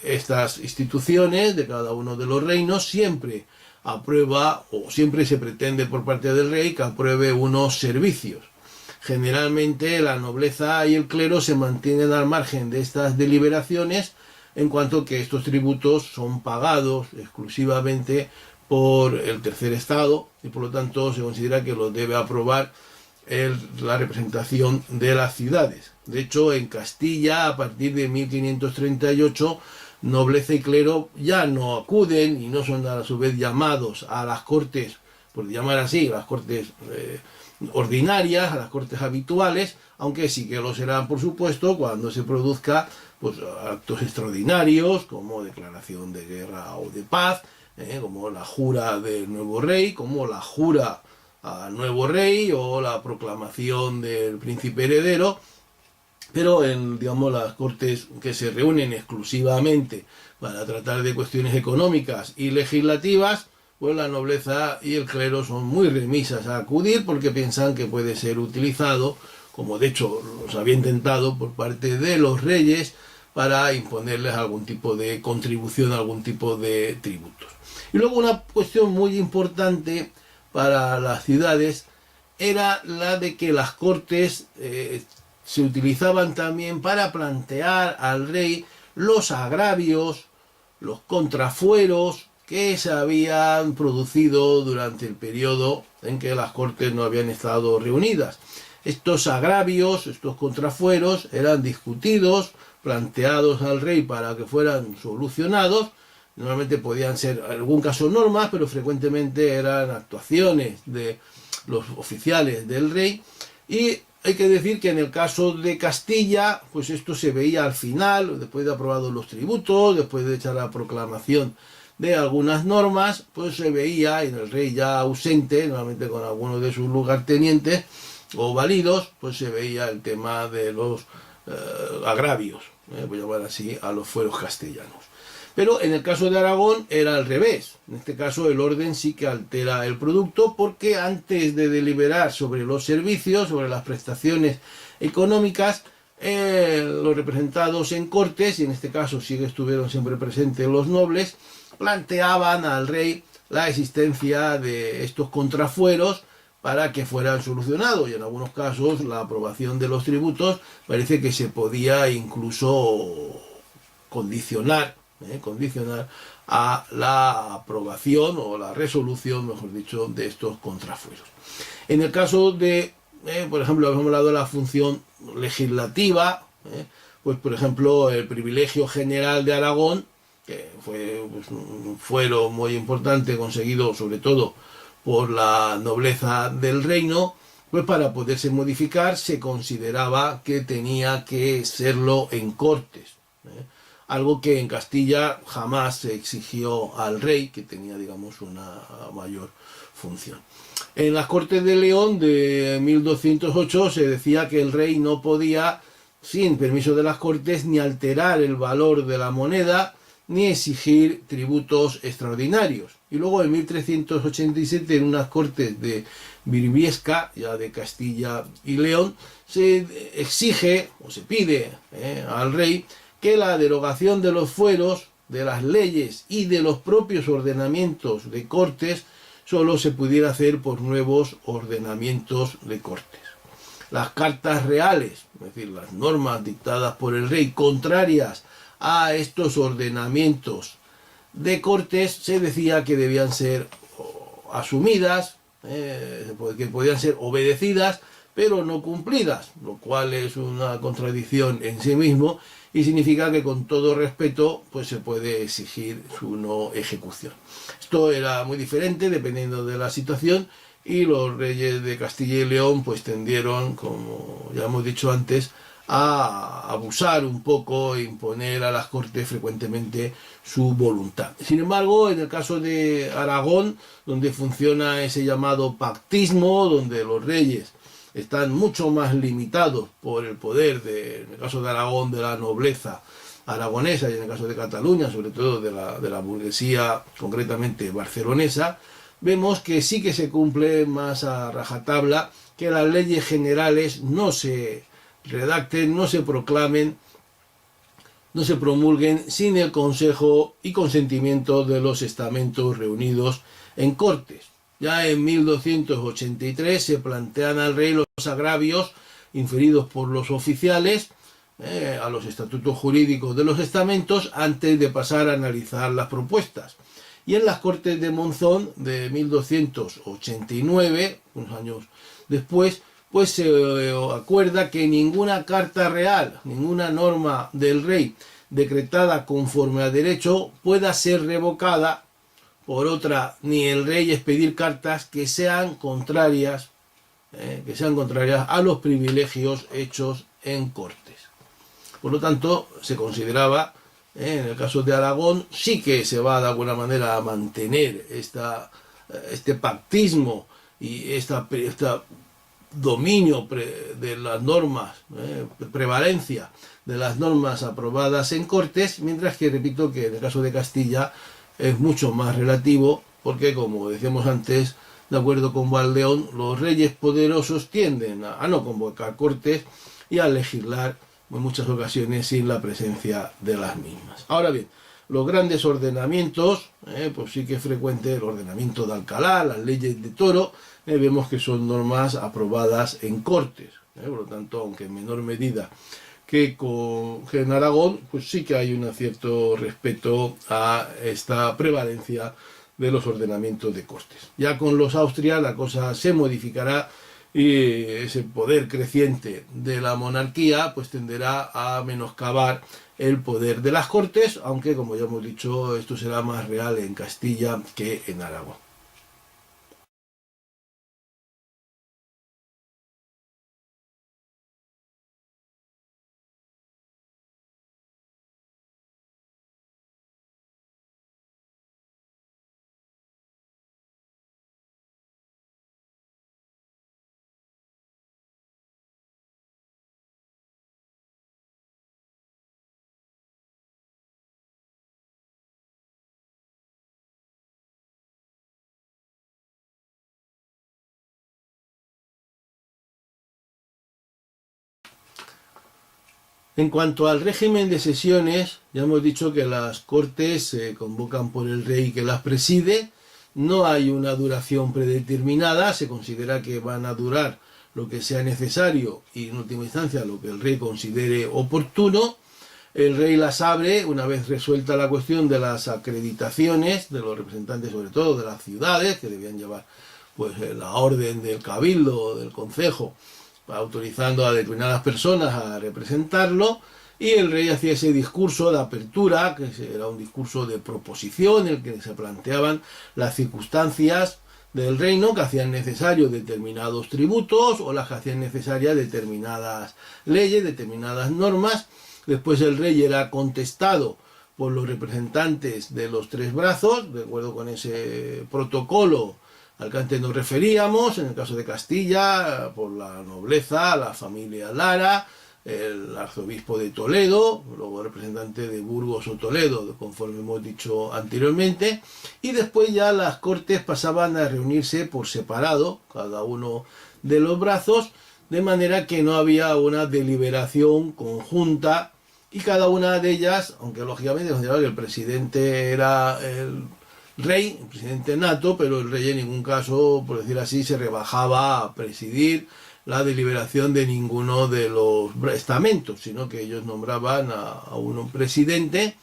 estas instituciones, de cada uno de los reinos, siempre aprueba o siempre se pretende por parte del rey que apruebe unos servicios. Generalmente la nobleza y el clero se mantienen al margen de estas deliberaciones, en cuanto que estos tributos son pagados exclusivamente por el tercer estado y por lo tanto se considera que los debe aprobar la representación de las ciudades. De hecho, en Castilla, a partir de 1538, nobleza y clero ya no acuden y no son a su vez llamados a las cortes, por llamar así, las cortes ordinarias, a las cortes habituales, aunque sí que lo serán, por supuesto, cuando se produzca pues actos extraordinarios como declaración de guerra o de paz, como la jura del nuevo rey, como la jura al nuevo rey o la proclamación del príncipe heredero. Pero en, digamos, las cortes que se reúnen exclusivamente para tratar de cuestiones económicas y legislativas, pues la nobleza y el clero son muy remisas a acudir porque piensan que puede ser utilizado, como de hecho los había intentado por parte de los reyes, para imponerles algún tipo de contribución, algún tipo de tributos. Y luego una cuestión muy importante para las ciudades era la de que las cortes se utilizaban también para plantear al rey los agravios, los contrafueros que se habían producido durante el periodo en que las cortes no habían estado reunidas. Estos agravios, estos contrafueros eran discutidos, planteados al rey para que fueran solucionados. Normalmente podían ser, en algún caso, normas, pero frecuentemente eran actuaciones de los oficiales del rey. Y hay que decir que en el caso de Castilla, pues esto se veía al final, después de aprobados los tributos, después de echar la proclamación de algunas normas, pues se veía, en el rey ya ausente, normalmente con algunos de sus lugartenientes o validos, pues se veía el tema de los agravios, voy a llamar así, a los fueros castellanos. Pero en el caso de Aragón era al revés. En este caso el orden sí que altera el producto, porque antes de deliberar sobre los servicios, sobre las prestaciones económicas, los representados en cortes, y en este caso sí que estuvieron siempre presentes los nobles, planteaban al rey la existencia de estos contrafueros para que fueran solucionados, y en algunos casos la aprobación de los tributos parece que se podía incluso condicionar a la aprobación o la resolución, mejor dicho, de estos contrafueros. En el caso de, por ejemplo, hemos hablado de la función legislativa, pues por ejemplo el privilegio general de Aragón, que fue pues, un fuero muy importante conseguido sobre todo por la nobleza del reino, pues para poderse modificar se consideraba que tenía que serlo en cortes, algo que en Castilla jamás se exigió al rey, que tenía, digamos, una mayor función. En las Cortes de León de 1208 se decía que el rey no podía, sin permiso de las Cortes, ni alterar el valor de la moneda, ni exigir tributos extraordinarios. Y luego en 1387, en unas Cortes de Briviesca, ya de Castilla y León, se exige o se pide al rey que la derogación de los fueros, de las leyes y de los propios ordenamientos de cortes solo se pudiera hacer por nuevos ordenamientos de cortes. Las cartas reales, es decir, las normas dictadas por el rey contrarias a estos ordenamientos de cortes, se decía que debían ser asumidas, que podían ser obedecidas, pero no cumplidas, lo cual es una contradicción en sí mismo y significa que con todo respeto pues se puede exigir su no ejecución. Esto era muy diferente dependiendo de la situación y los reyes de Castilla y León pues tendieron, como ya hemos dicho antes, a abusar un poco e imponer a las cortes frecuentemente su voluntad. Sin embargo, en el caso de Aragón, donde funciona ese llamado pactismo, donde los reyes están mucho más limitados por el poder, en el caso de Aragón, de la nobleza aragonesa, y en el caso de Cataluña, sobre todo de la burguesía, concretamente barcelonesa, vemos que sí que se cumple más a rajatabla, que las leyes generales no se redacten, no se proclamen, no se promulguen sin el consejo y consentimiento de los estamentos reunidos en Cortes. Ya en 1283 se plantean al rey los agravios inferidos por los oficiales a los estatutos jurídicos de los estamentos antes de pasar a analizar las propuestas. Y en las Cortes de Monzón de 1289, unos años después, pues se acuerda que ninguna carta real, ninguna norma del rey decretada conforme a derecho pueda ser revocada por otra, ni el rey expedir cartas que sean contrarias a los privilegios hechos en Cortes. Por lo tanto, se consideraba, en el caso de Aragón, sí que se va de alguna manera a mantener este pactismo y este dominio de las normas, prevalencia de las normas aprobadas en Cortes, mientras que, repito, que en el caso de Castilla es mucho más relativo, porque, como decíamos antes, de acuerdo con Valdeón, los reyes poderosos tienden a no convocar Cortes y a legislar en muchas ocasiones sin la presencia de las mismas. Ahora bien, los grandes ordenamientos, pues sí que es frecuente el ordenamiento de Alcalá, las leyes de Toro, vemos que son normas aprobadas en Cortes. Por lo tanto, aunque en menor medida que en Aragón, pues sí que hay un cierto respeto a esta prevalencia de los ordenamientos de Cortes. Ya con los Austrias la cosa se modificará y ese poder creciente de la monarquía pues tenderá a menoscabar el poder de las Cortes, aunque, como ya hemos dicho, esto será más real en Castilla que en Aragón. En cuanto al régimen de sesiones, ya hemos dicho que las Cortes se convocan por el rey que las preside, no hay una duración predeterminada, se considera que van a durar lo que sea necesario y en última instancia lo que el rey considere oportuno. El rey las abre una vez resuelta la cuestión de las acreditaciones de los representantes, sobre todo de las ciudades, que debían llevar pues la orden del cabildo o del concejo, autorizando a determinadas personas a representarlo, y el rey hacía ese discurso de apertura, que era un discurso de proposición, en el que se planteaban las circunstancias del reino que hacían necesarios determinados tributos o las que hacían necesarias determinadas leyes, determinadas normas. Después el rey era contestado por los representantes de los tres brazos, de acuerdo con ese protocolo al que antes nos referíamos, en el caso de Castilla, por la nobleza, la familia Lara, el arzobispo de Toledo, luego representante de Burgos o Toledo, conforme hemos dicho anteriormente, y después ya las cortes pasaban a reunirse por separado, cada uno de los brazos, de manera que no había una deliberación conjunta, y cada una de ellas, aunque lógicamente consideraba que el presidente era el rey, el presidente nato, pero el rey en ningún caso, por decir así, se rebajaba a presidir la deliberación de ninguno de los estamentos, sino que ellos nombraban a un presidente,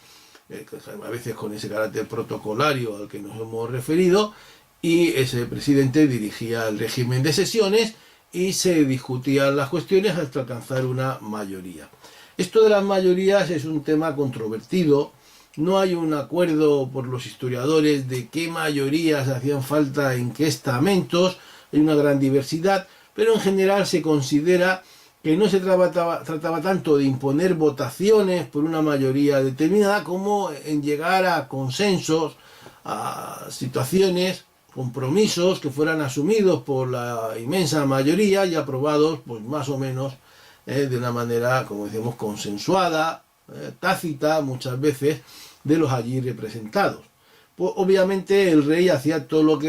a veces con ese carácter protocolario al que nos hemos referido, y ese presidente dirigía el régimen de sesiones y se discutían las cuestiones hasta alcanzar una mayoría. Esto de las mayorías es un tema controvertido. No hay un acuerdo por los historiadores de qué mayorías hacían falta en qué estamentos, hay una gran diversidad, pero en general se considera que no se trataba tanto de imponer votaciones por una mayoría determinada como en llegar a consensos, a situaciones, compromisos que fueran asumidos por la inmensa mayoría y aprobados pues más o menos de una manera, como decimos, consensuada, tácita muchas veces, de los allí representados. Pues, obviamente el rey hacía todo lo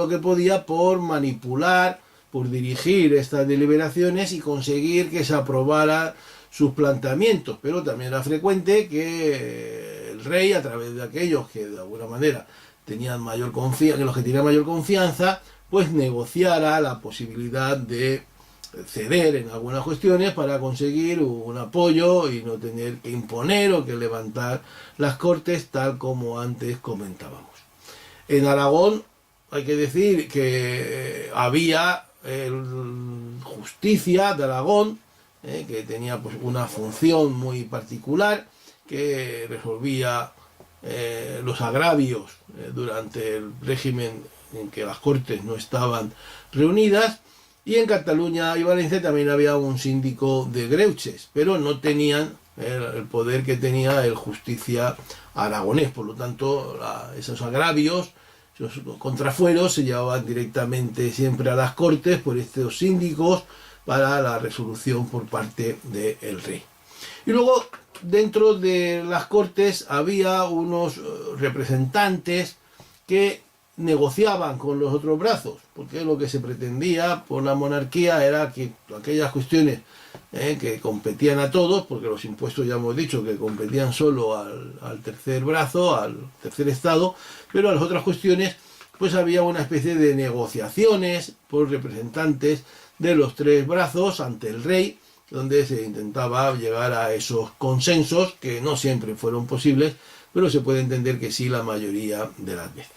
que podía por manipular, por dirigir estas deliberaciones y conseguir que se aprobaran sus planteamientos, pero también era frecuente que el rey, a través de aquellos que de alguna manera tenían mayor confianza, que los que tenían mayor confianza, pues negociara la posibilidad de ceder en algunas cuestiones para conseguir un apoyo y no tener que imponer o que levantar las cortes, tal como antes comentábamos. En Aragón hay que decir que había Justicia de Aragón, que tenía pues una función muy particular, que resolvía los agravios durante el régimen en que las cortes no estaban reunidas. Y en Cataluña y Valencia también había un síndico de greuges, pero no tenían el poder que tenía el Justicia aragonés. Por lo tanto, esos agravios, esos contrafueros se llevaban directamente siempre a las cortes por estos síndicos para la resolución por parte del rey. Y luego, dentro de las cortes había unos representantes que negociaban con los otros brazos, porque lo que se pretendía por la monarquía era que aquellas cuestiones que competían a todos, porque los impuestos ya hemos dicho que competían solo al tercer brazo, al tercer estado, pero a las otras cuestiones pues había una especie de negociaciones por representantes de los tres brazos ante el rey, donde se intentaba llegar a esos consensos que no siempre fueron posibles, pero se puede entender que sí la mayoría de las veces.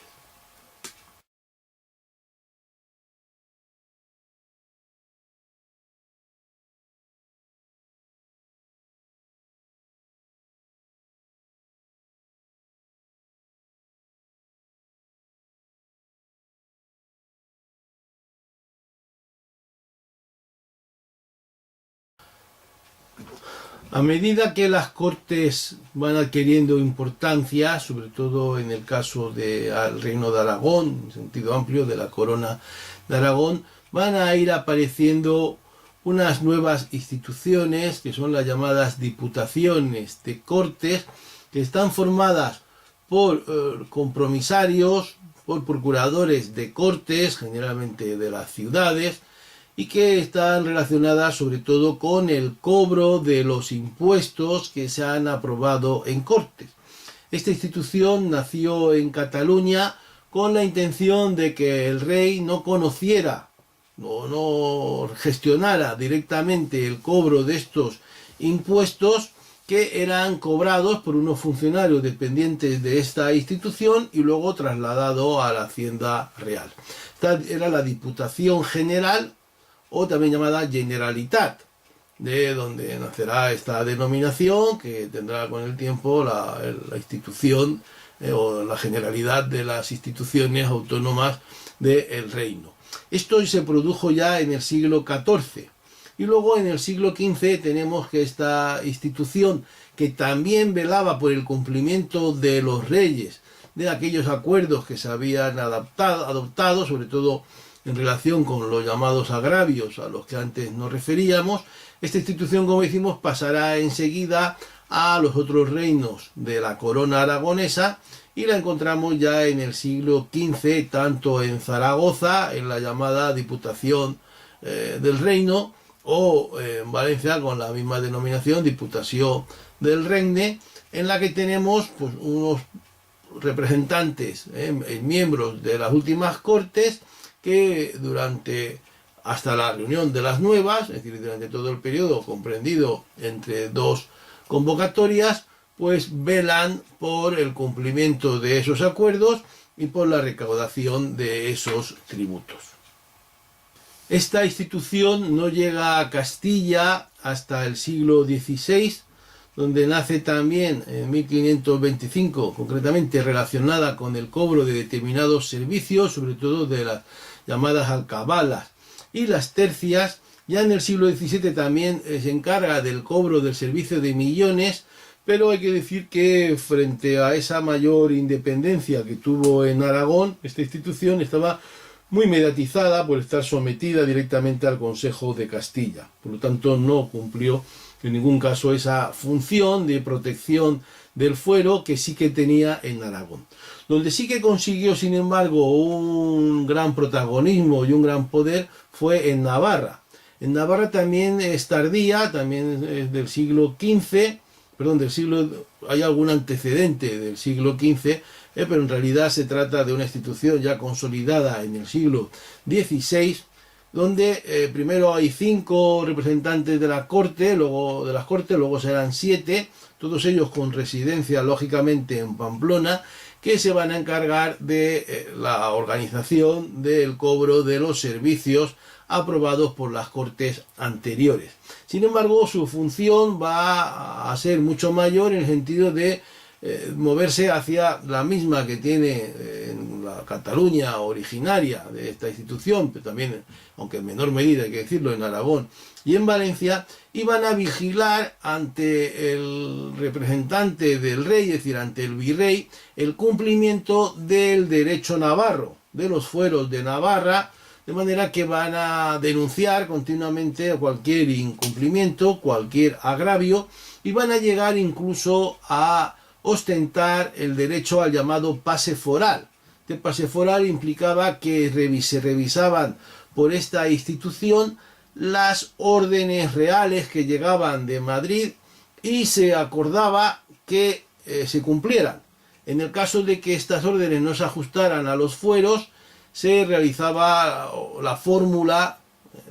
A medida que las cortes van adquiriendo importancia, sobre todo en el caso del Reino de Aragón, en sentido amplio de la Corona de Aragón, van a ir apareciendo unas nuevas instituciones que son las llamadas diputaciones de cortes, que están formadas por compromisarios, por procuradores de cortes, generalmente de las ciudades, y que están relacionadas sobre todo con el cobro de los impuestos que se han aprobado en Cortes. Esta institución nació en Cataluña con la intención de que el rey no conociera o no gestionara directamente el cobro de estos impuestos que eran cobrados por unos funcionarios dependientes de esta institución y luego trasladado a la Hacienda Real. Esta era la Diputación General, o también llamada Generalitat, de donde nacerá esta denominación que tendrá con el tiempo la institución o la generalidad de las instituciones autónomas del reino. Esto se produjo ya en el siglo XIV. Y luego en el siglo XV tenemos que esta institución, que también velaba por el cumplimiento de los reyes, de aquellos acuerdos que se habían adoptado, sobre todo en relación con los llamados agravios a los que antes nos referíamos, Esta institución, como decimos, pasará enseguida a los otros reinos de la corona aragonesa y la encontramos ya en el siglo XV, tanto en Zaragoza, en la llamada Diputación del Reino, o en Valencia con la misma denominación, Diputación del Regne, en la que tenemos pues, unos representantes, miembros de las últimas cortes, que hasta la reunión de las nuevas, es decir, durante todo el periodo comprendido entre dos convocatorias, pues velan por el cumplimiento de esos acuerdos y por la recaudación de esos tributos. Esta institución no llega a Castilla hasta el siglo XVI, donde nace también en 1525, concretamente relacionada con el cobro de determinados servicios, sobre todo de las llamadas alcabalas y las tercias. Ya en el siglo XVII también se encarga del cobro del servicio de millones, pero hay que decir que frente a esa mayor independencia que tuvo en Aragón, esta institución estaba muy mediatizada por estar sometida directamente al Consejo de Castilla. Por lo tanto, no cumplió en ningún caso esa función de protección del fuero que sí que tenía en Aragón. Donde sí que consiguió, sin embargo, un gran protagonismo y un gran poder fue en Navarra. En Navarra también es tardía, también es del siglo XV, hay algún antecedente del siglo XV, pero en realidad se trata de una institución ya consolidada en el siglo XVI, donde primero hay 5 representantes de la corte, luego serán 7, todos ellos con residencia lógicamente en Pamplona, que se van a encargar de la organización del cobro de los servicios aprobados por las cortes anteriores. Sin embargo, su función va a ser mucho mayor en el sentido de moverse hacia la misma que tiene en la Cataluña originaria de esta institución, pero también, aunque en menor medida hay que decirlo, en Aragón y en Valencia, y van a vigilar ante el representante del rey, es decir, ante el virrey, el cumplimiento del derecho navarro, de los fueros de Navarra, de manera que van a denunciar continuamente cualquier incumplimiento, cualquier agravio, y van a llegar incluso a ostentar el derecho al llamado pase foral. Este pase foral implicaba que se revisaban por esta institución las órdenes reales que llegaban de Madrid y se acordaba que se cumplieran. En el caso de que estas órdenes no se ajustaran a los fueros, se realizaba la fórmula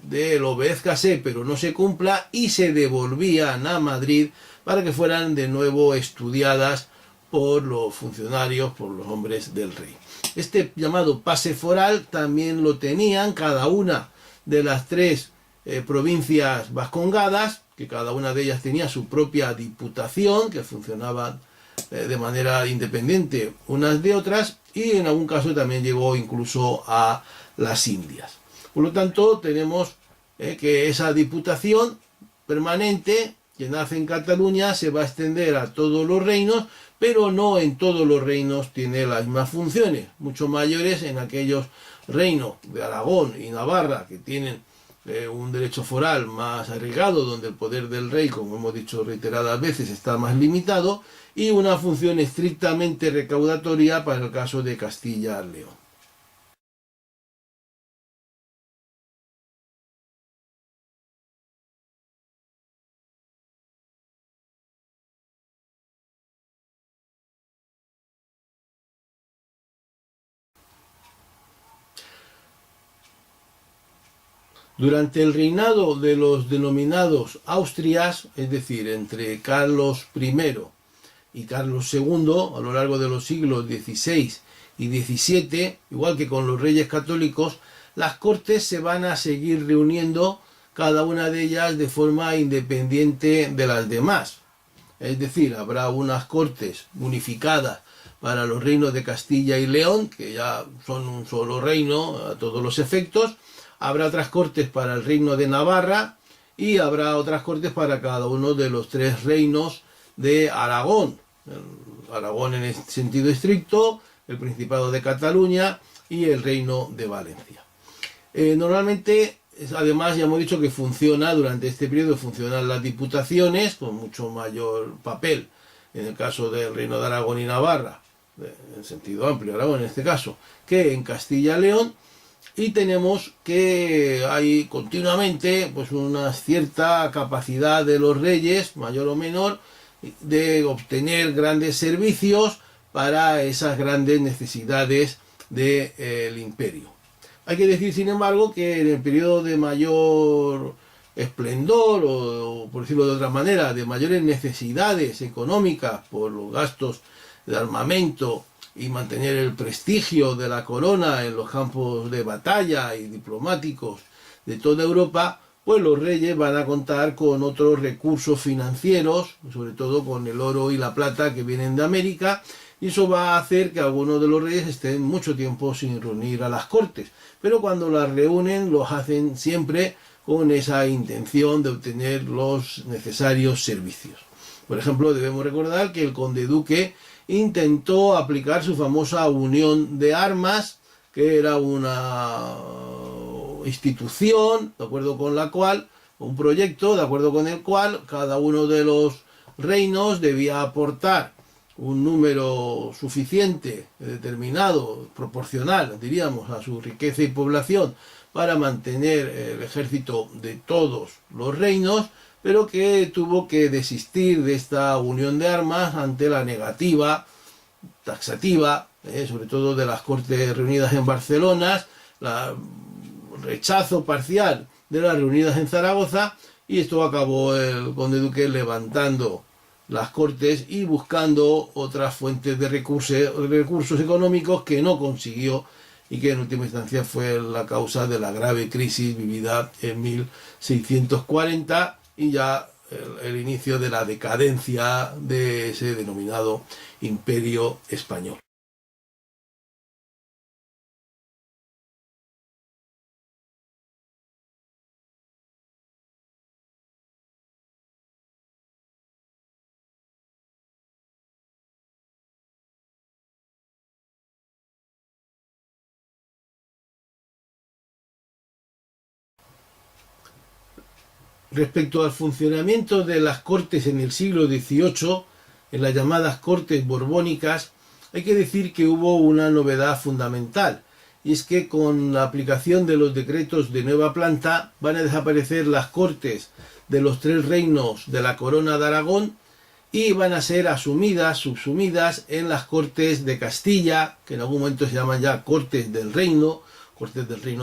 del obedézcase pero no se cumpla y se devolvían a Madrid para que fueran de nuevo estudiadas por los funcionarios, por los hombres del rey. Este llamado pase foral también lo tenían cada una de las 3 provincias vascongadas, que cada una de ellas tenía su propia diputación, que funcionaban de manera independiente unas de otras, y en algún caso también llegó incluso a las Indias. Por lo tanto, tenemos que esa diputación permanente que nace en Cataluña se va a extender a todos los reinos, pero no en todos los reinos tiene las mismas funciones, mucho mayores en aquellos reinos de Aragón y Navarra que tienen un derecho foral más arraigado, donde el poder del rey, como hemos dicho reiteradas veces, está más limitado, y una función estrictamente recaudatoria para el caso de Castilla-León. Durante el reinado de los denominados Austrias, es decir, entre Carlos I y Carlos II, a lo largo de los siglos XVI y XVII, igual que con los reyes católicos, las cortes se van a seguir reuniendo, cada una de ellas de forma independiente de las demás. Es decir, habrá unas cortes unificadas para los reinos de Castilla y León, que ya son un solo reino a todos los efectos. Habrá otras cortes para el reino de Navarra y habrá otras cortes para cada uno de los 3 reinos de Aragón. Aragón en este sentido estricto, el Principado de Cataluña y el Reino de Valencia. Normalmente Además, ya hemos dicho que funciona, durante este periodo funcionan las diputaciones con mucho mayor papel, en el caso del Reino de Aragón y Navarra, en sentido amplio, Aragón en este caso, que en Castilla y León, y tenemos que hay continuamente pues una cierta capacidad de los reyes, mayor o menor, de obtener grandes servicios para esas grandes necesidades del imperio. Hay que decir, sin embargo, que en el periodo de mayor esplendor, o por decirlo de otra manera, de mayores necesidades económicas por los gastos de armamento y mantener el prestigio de la corona en los campos de batalla y diplomáticos de toda Europa, pues los reyes van a contar con otros recursos financieros, sobre todo con el oro y la plata que vienen de América, y eso va a hacer que algunos de los reyes estén mucho tiempo sin reunir a las cortes, pero cuando las reúnen los hacen siempre con esa intención de obtener los necesarios servicios. Por ejemplo, debemos recordar que el conde duque intentó aplicar su famosa unión de armas, que era una institución, de acuerdo con la cual, un proyecto, de acuerdo con el cual cada uno de los reinos debía aportar un número suficiente, determinado, proporcional, diríamos, a su riqueza y población, para mantener el ejército de todos los reinos, pero que tuvo que desistir de esta unión de armas ante la negativa taxativa, sobre todo de las Cortes reunidas en Barcelona, el rechazo parcial de las reunidas en Zaragoza, y esto acabó el conde duque levantando las Cortes y buscando otras fuentes de recursos económicos que no consiguió, y que en última instancia fue la causa de la grave crisis vivida en 1640 y ya el inicio de la decadencia de ese denominado Imperio Español. Respecto al funcionamiento de las cortes en el siglo XVIII, en las llamadas cortes borbónicas, hay que decir que hubo una novedad fundamental, y es que con la aplicación de los decretos de nueva planta van a desaparecer las cortes de los tres reinos de la corona de Aragón y van a ser subsumidas en las cortes de Castilla, que en algún momento se llaman ya cortes del reino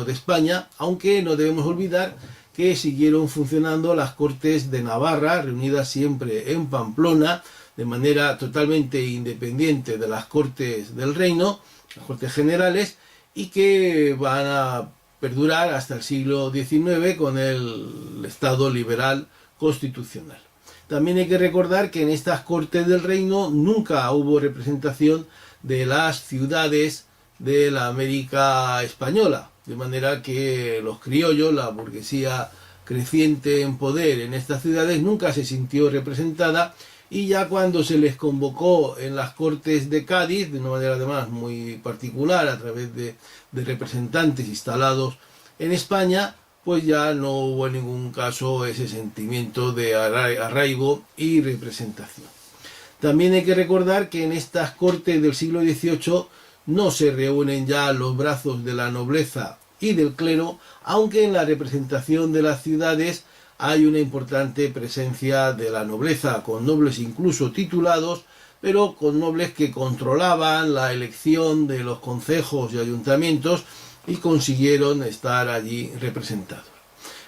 de España, aunque no debemos olvidar que siguieron funcionando las Cortes de Navarra, reunidas siempre en Pamplona, de manera totalmente independiente de las Cortes del Reino, las Cortes Generales, y que van a perdurar hasta el siglo XIX con el Estado liberal constitucional. También hay que recordar que en estas Cortes del Reino nunca hubo representación de las ciudades de la América española, de manera que los criollos, la burguesía creciente en poder en estas ciudades, nunca se sintió representada, y ya cuando se les convocó en las Cortes de Cádiz, de una manera además muy particular, a través de representantes instalados en España, pues ya no hubo en ningún caso ese sentimiento de arraigo y representación. También hay que recordar que en estas Cortes del siglo XVIII no se reúnen ya los brazos de la nobleza y del clero, aunque en la representación de las ciudades hay una importante presencia de la nobleza, con nobles incluso titulados, pero con nobles que controlaban la elección de los concejos y ayuntamientos y consiguieron estar allí representados.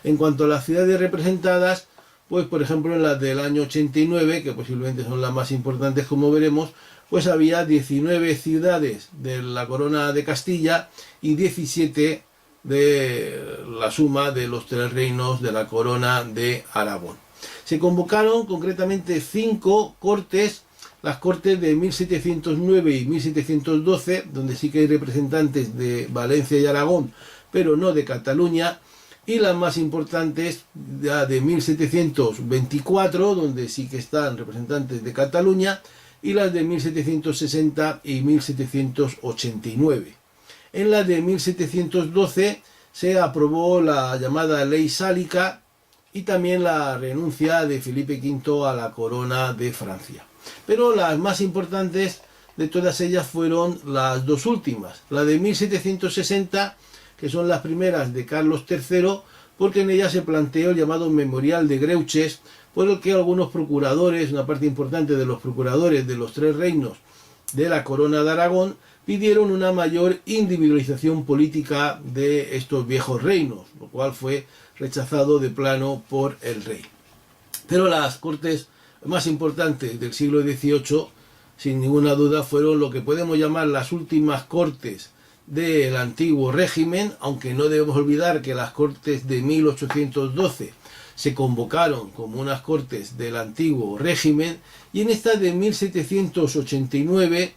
En cuanto a las ciudades representadas, pues por ejemplo en las del año 89, que posiblemente son las más importantes como veremos, pues había 19 ciudades de la corona de Castilla y 17 de la suma de los tres reinos de la corona de Aragón. Se convocaron concretamente 5 cortes, las cortes de 1709 y 1712, donde sí que hay representantes de Valencia y Aragón, pero no de Cataluña, y las más importantes ya de 1724, donde sí que están representantes de Cataluña, y las de 1760 y 1789. En la de 1712 se aprobó la llamada Ley Sálica y también la renuncia de Felipe V a la corona de Francia. Pero las más importantes de todas ellas fueron las dos últimas, la de 1760, que son las primeras de Carlos III, porque en ella se planteó el llamado Memorial de Greuches, por el que algunos procuradores, una parte importante de los procuradores de los tres reinos de la corona de Aragón, pidieron una mayor individualización política de estos viejos reinos, lo cual fue rechazado de plano por el rey. Pero las cortes más importantes del siglo XVIII, sin ninguna duda, fueron lo que podemos llamar las últimas cortes del antiguo régimen, aunque no debemos olvidar que las cortes de 1812 se convocaron como unas cortes del antiguo régimen, y en esta de 1789,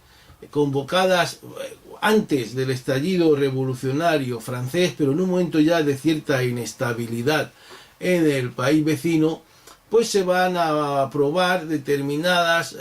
convocadas antes del estallido revolucionario francés, pero en un momento ya de cierta inestabilidad en el país vecino, pues se van a aprobar determinadas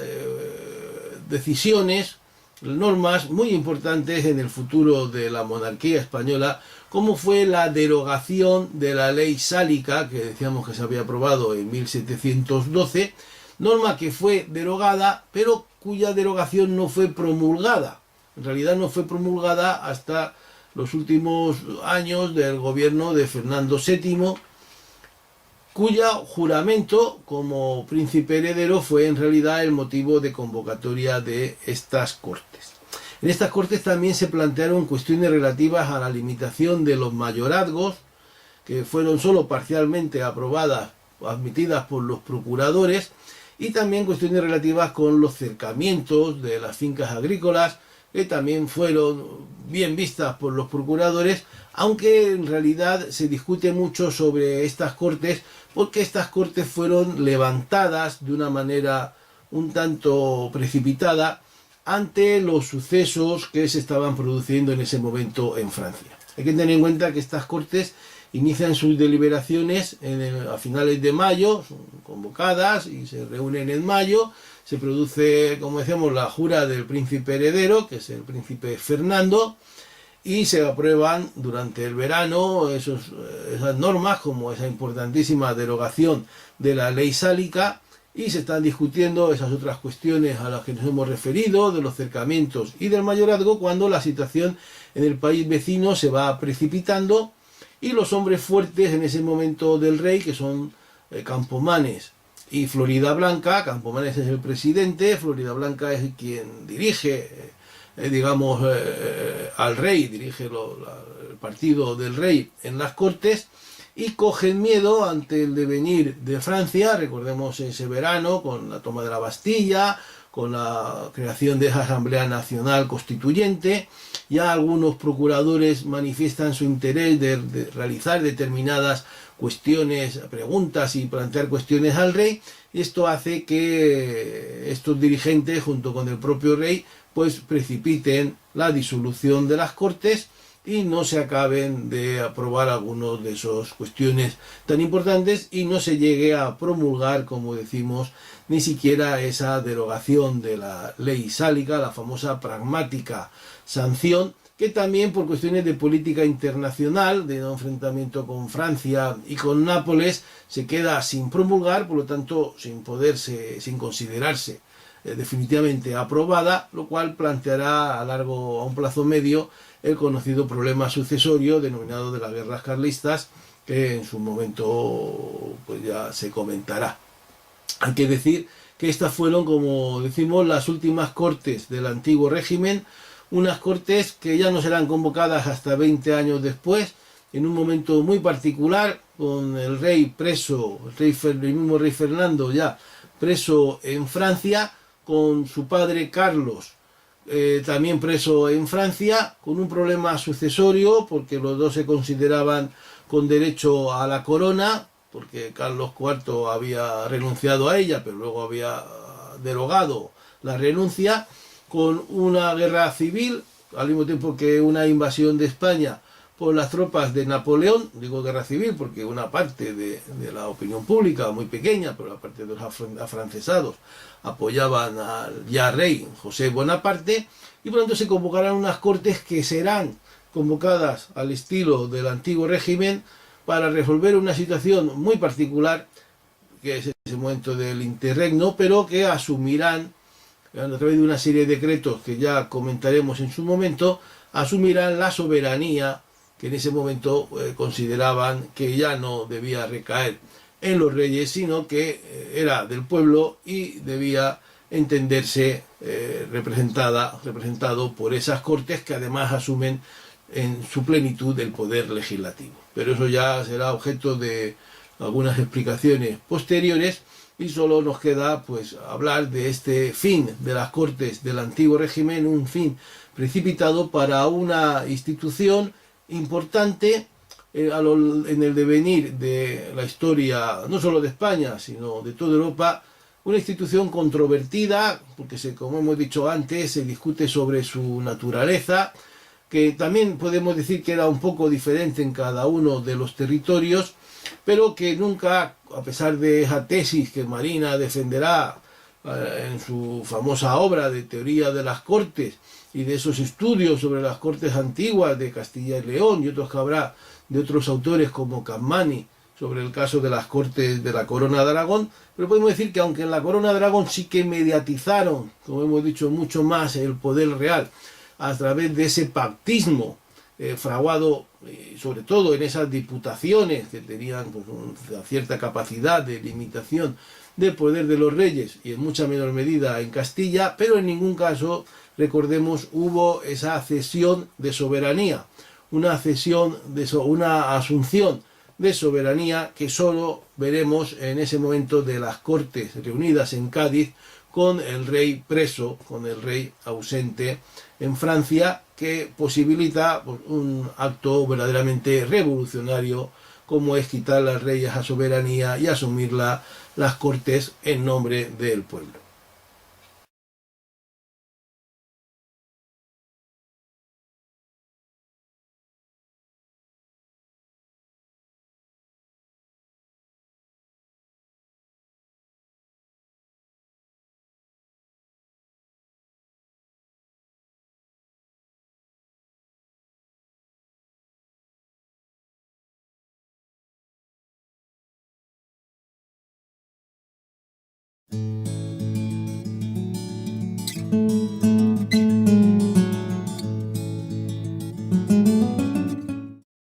decisiones, normas muy importantes en el futuro de la monarquía española, como fue la derogación de la ley sálica, que decíamos que se había aprobado en 1712, norma que fue derogada, pero cuya derogación no fue promulgada. En realidad no fue promulgada hasta los últimos años del gobierno de Fernando VII, cuya juramento como príncipe heredero fue en realidad el motivo de convocatoria de estas cortes. En estas cortes también se plantearon cuestiones relativas a la limitación de los mayorazgos, que fueron solo parcialmente aprobadas o admitidas por los procuradores, y también cuestiones relativas con los cercamientos de las fincas agrícolas, que también fueron bien vistas por los procuradores, aunque en realidad se discute mucho sobre estas cortes, porque estas cortes fueron levantadas de una manera un tanto precipitada ante los sucesos que se estaban produciendo en ese momento en Francia. Hay que tener en cuenta que estas cortes inician sus deliberaciones a finales de mayo, son convocadas y se reúnen en mayo. Se produce, como decíamos, la jura del príncipe heredero, que es el príncipe Fernando, y se aprueban durante el verano esas normas, como esa importantísima derogación de la ley sálica, y se están discutiendo esas otras cuestiones a las que nos hemos referido, de los cercamientos y del mayorazgo, cuando la situación en el país vecino se va precipitando, y los hombres fuertes en ese momento del rey, que son Campomanes y Floridablanca. Campomanes es el presidente, Floridablanca es quien dirige, al rey, dirige el partido del rey en las cortes, y cogen miedo ante el devenir de Francia. Recordemos ese verano con la toma de la Bastilla, con la creación de esa Asamblea Nacional Constituyente. Ya algunos procuradores manifiestan su interés de realizar determinadas cuestiones, preguntas y plantear cuestiones al rey, y esto hace que estos dirigentes, junto con el propio rey, pues precipiten la disolución de las cortes y no se acaben de aprobar algunas de esas cuestiones tan importantes, y no se llegue a promulgar, como decimos, ni siquiera esa derogación de la ley sálica, la famosa pragmática sanción, que también por cuestiones de política internacional, de enfrentamiento con Francia y con Nápoles, se queda sin promulgar, por lo tanto sin considerarse definitivamente aprobada, lo cual planteará a un plazo medio el conocido problema sucesorio denominado de las guerras carlistas, que en su momento pues ya se comentará. Hay que decir que estas fueron, como decimos, las últimas cortes del antiguo régimen, unas cortes que ya no serán convocadas hasta 20 años después, en un momento muy particular, con el rey preso, el mismo rey Fernando ya preso en Francia, con su padre Carlos también preso en Francia, con un problema sucesorio, porque los dos se consideraban con derecho a la corona, porque Carlos IV había renunciado a ella, pero luego había derogado la renuncia, con una guerra civil, al mismo tiempo que una invasión de España por las tropas de Napoleón. Digo guerra civil porque una parte de la opinión pública, muy pequeña, pero la parte de los afrancesados, apoyaban al ya rey José Bonaparte, y por lo tanto se convocarán unas cortes que serán convocadas al estilo del antiguo régimen para resolver una situación muy particular, que es ese momento del interregno, pero que asumirán, a través de una serie de decretos que ya comentaremos en su momento, asumirán la soberanía que en ese momento consideraban que ya no debía recaer en los reyes, sino que era del pueblo y debía entenderse representado por esas cortes que además asumen en su plenitud el poder legislativo. Pero eso ya será objeto de algunas explicaciones posteriores y solo nos queda pues hablar de este fin de las cortes del antiguo régimen, un fin precipitado para una institución importante en el devenir de la historia no solo de España sino de toda Europa, una institución controvertida porque como hemos dicho antes se discute sobre su naturaleza, que también podemos decir que era un poco diferente en cada uno de los territorios, pero que nunca, a pesar de esa tesis que Marina defenderá en su famosa obra de teoría de las cortes y de esos estudios sobre las cortes antiguas de Castilla y León y otros que habrá de otros autores como Capmany sobre el caso de las cortes de la Corona de Aragón, pero podemos decir que aunque en la Corona de Aragón sí que mediatizaron, como hemos dicho, mucho más el poder real a través de ese pactismo fraguado sobre todo en esas diputaciones que tenían pues, una cierta capacidad de limitación del poder de los reyes y en mucha menor medida en Castilla, pero en ningún caso, recordemos, hubo esa cesión de soberanía, una asunción de soberanía que solo veremos en ese momento de las cortes reunidas en Cádiz con el rey preso, con el rey ausente en Francia, que posibilita pues, un acto verdaderamente revolucionario como es quitar a las reyes a soberanía y asumirla las cortes en nombre del pueblo.